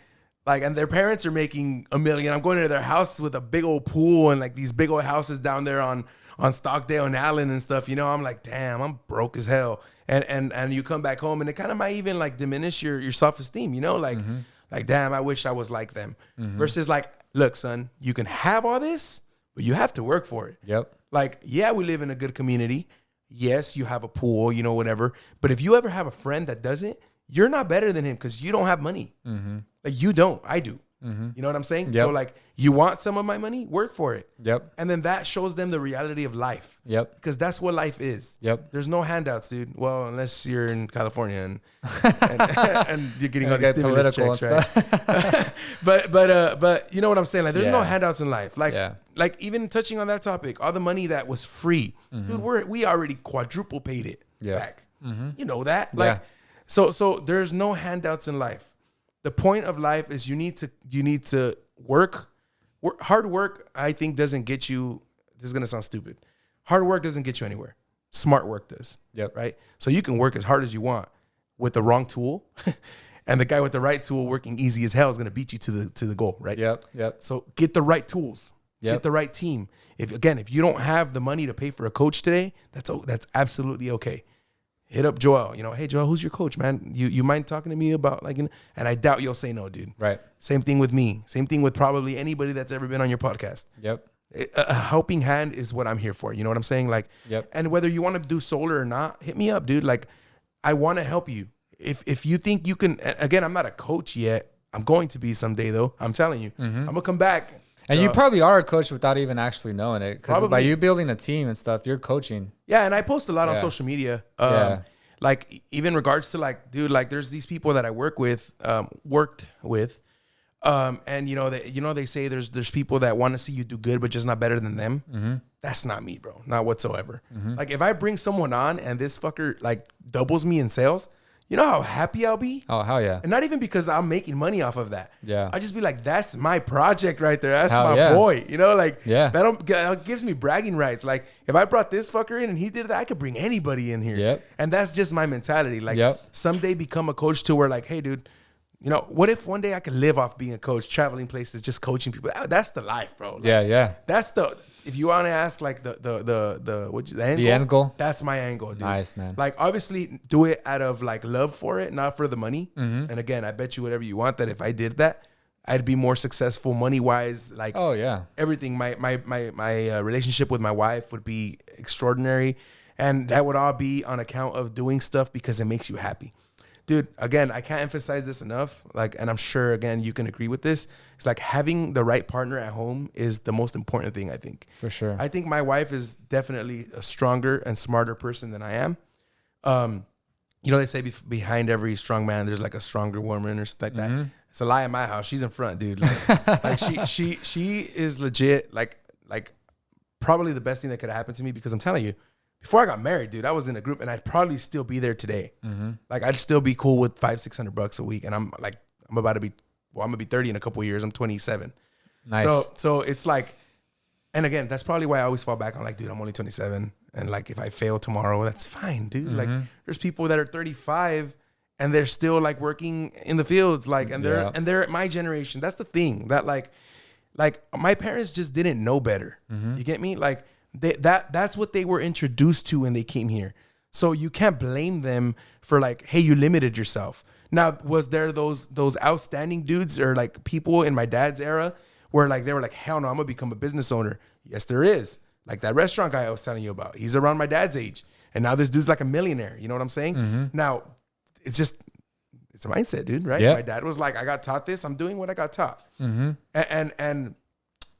and their parents are making $1 million, I'm going into their house with a big old pool and like these big old houses down there on Stockdale and Allen and stuff. You know, I'm like, damn, I'm broke as hell. And you come back home and it kind of might even like diminish your self-esteem. You know, like damn, I wish I was like them. Versus like, look, son, you can have all this, but you have to work for it. Yep. Like, yeah, we live in a good community. Yes, you have a pool, you know, whatever. But if you ever have a friend that doesn't, you're not better than him because you don't have money. Like, you don't. I do. You know what I'm saying? Yep. So, like, you want some of my money? Work for it. Yep. And then that shows them the reality of life. Yep. Because that's what life is. Yep. There's no handouts, dude. Well, unless you're in California and you're getting all these stimulus checks, right? but you know what I'm saying? Like, there's no handouts in life. Like even touching on that topic, all the money that was free, dude, we already quadruple paid it back. You know that? Like, so there's no handouts in life. The point of life is you need to work. Hard work, I think, doesn't get you. This is gonna sound stupid. Hard work doesn't get you anywhere. Smart work does. Yep. Right. So you can work as hard as you want with the wrong tool, and the guy with the right tool working easy as hell is gonna beat you to the goal. Right. Yep. So get the right tools. Get the right team. If you don't have the money to pay for a coach today, that's absolutely okay. Hit up Joel. You know, hey Joel, who's your coach, man? You mind talking to me about like? And I doubt you'll say no, dude. Right. Same thing with me. Same thing with probably anybody that's ever been on your podcast. Yep. A helping hand is what I'm here for. You know what I'm saying? Like, and whether you want to do solar or not, hit me up, dude. Like, I want to help you. If you think you can, again, I'm not a coach yet. I'm going to be someday though. I'm telling you, I'm gonna come back. And you probably are a coach without even actually knowing it. Because by you building a team and stuff, you're coaching. Yeah, and I post a lot on social media. Like, even regards to like, dude, like there's these people that I worked with, And they say there's people that want to see you do good, but just not better than them. Mm-hmm. That's not me, bro. Not whatsoever. Mm-hmm. Like if I bring someone on and this fucker like doubles me in sales, you know how happy I'll be? Oh, hell yeah. And not even because I'm making money off of that. Yeah. I just be like, that's my project right there. That's Hell my yeah. boy. You know, like that gives me bragging rights. Like if I brought this fucker in and he did that, I could bring anybody in here. Yep. And that's just my mentality. Like someday become a coach to where like, hey, dude, you know, what if one day I could live off being a coach, traveling places, just coaching people? That's the life, bro. Like, yeah. That's if you want to ask like the end goal, that's my angle, dude. Nice, man. Like obviously do it out of like love for it, not for the money. Mm-hmm. And again, I bet you whatever you want that if I did that, I'd be more successful money wise. Like everything. My relationship with my wife would be extraordinary, and that would all be on account of doing stuff because it makes you happy. Dude, again, I can't emphasize this enough. Like, and I'm sure, again, you can agree with this. It's like having the right partner at home is the most important thing, I think. For sure. I think my wife is definitely a stronger and smarter person than I am. You know, they say behind every strong man, there's like a stronger woman or something like that. It's a lie in my house. She's in front, dude. Like she is legit, like probably the best thing that could have happened to me because I'm telling you, before I got married, dude, I was in a group and I'd probably still be there today. Mm-hmm. Like I'd still be cool with $500-600 a week. And I'm gonna be 30 in a couple of years. I'm 27. Nice. So it's like, and again, that's probably why I always fall back on like, dude, I'm only 27. And like, if I fail tomorrow, that's fine, dude. Mm-hmm. Like there's people that are 35 and they're still like working in the fields. Like, and they're my generation. That's the thing that like my parents just didn't know better. Mm-hmm. You get me? Like, that's what they were introduced to when they came here. So you can't blame them for like, hey, you limited yourself. Now, was there those outstanding dudes or like people in my dad's era where like they were like, hell no, I'm gonna become a business owner? Yes, there is. Like that restaurant guy I was telling you about. He's around my dad's age. And now this dude's like a millionaire. You know what I'm saying? Mm-hmm. Now, it's a mindset, dude, right? Yep. My dad was like, I got taught this. I'm doing what I got taught. Mm-hmm. And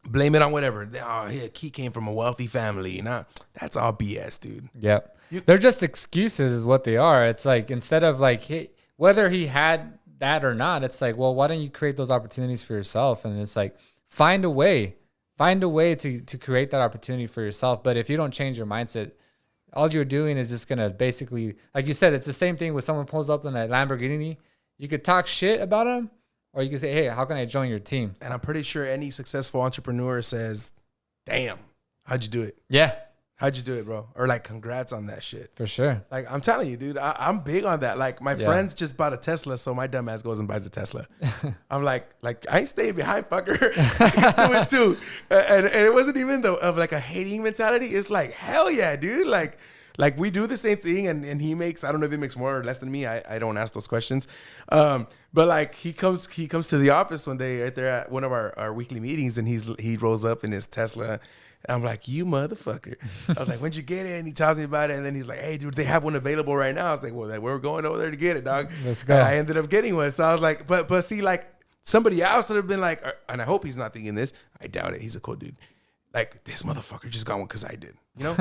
blame it on whatever. Oh, he came from a wealthy family. Nah, that's all BS, dude. Yep. They're just excuses is what they are. It's like, instead of like, hey, whether he had that or not, it's like, well, why don't you create those opportunities for yourself? And it's like, find a way to create that opportunity for yourself. But if you don't change your mindset, all you're doing is just going to basically, like you said, it's the same thing when someone pulls up in a Lamborghini. You could talk shit about them, or you can say, hey, how can I join your team? And I'm pretty sure any successful entrepreneur says, damn, how'd you do it? Yeah. How'd you do it, bro? Or like, congrats on that shit. For sure. Like, I'm telling you, dude, I'm big on that. Like, my friends just bought a Tesla, so my dumb ass goes and buys a Tesla. I'm like, I ain't staying behind, fucker. I can do it too. And it wasn't even of like a hating mentality. It's like, hell yeah, dude. Like we do the same thing, and he makes, I don't know if he makes more or less than me. I don't ask those questions. But like he comes to the office one day right there at one of our weekly meetings, and he rolls up in his Tesla. And I'm like, you motherfucker. I was like, when'd you get it? And he tells me about it. And then he's like, hey, dude, they have one available right now. I was like, well, we're going over there to get it, dog. Let's go. And I ended up getting one. So I was like, but see, like somebody else would have been like, and I hope he's not thinking this. I doubt it. He's a cool dude. Like, this motherfucker just got one because I did, you know?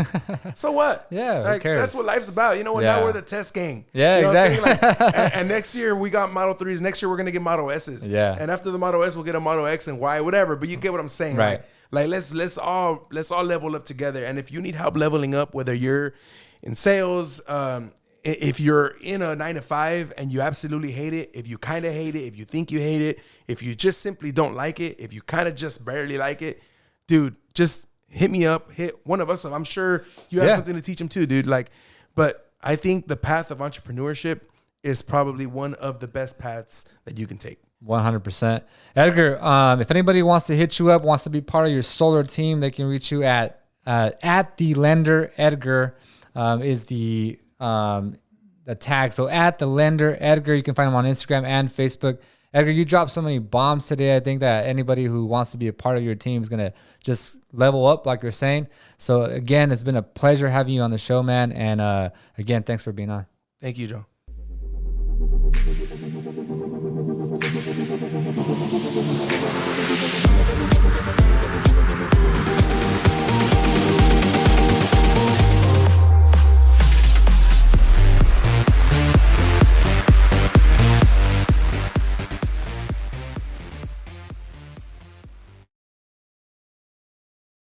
So what? Yeah, like, who cares? that's what life's about. You know what? Now we're the test gang. Yeah, you know exactly. Like, and next year we got Model 3s. Next year we're going to get Model S's. Yeah. And after the Model S, we'll get a Model X and Y, whatever. But you get what I'm saying, right? Like let's all level up together. And if you need help leveling up, whether you're in sales, if you're in a 9-to-5 and you absolutely hate it, if you kind of hate it, if you think you hate it, if you just simply don't like it, if you kind of just barely like it, dude, just hit me up, hit one of us up. I'm sure you have something to teach them too, dude. Like, but I think the path of entrepreneurship is probably one of the best paths that you can take. 100%. Edgar, if anybody wants to hit you up, wants to be part of your solar team, they can reach you at the lender Edgar is the tag. So at the lender Edgar, you can find him on Instagram and Facebook. Edgar, you dropped so many bombs today. I think that anybody who wants to be a part of your team is going to just level up, like you're saying. So again, it's been a pleasure having you on the show, man. And again, thanks for being on. Thank you, Joe.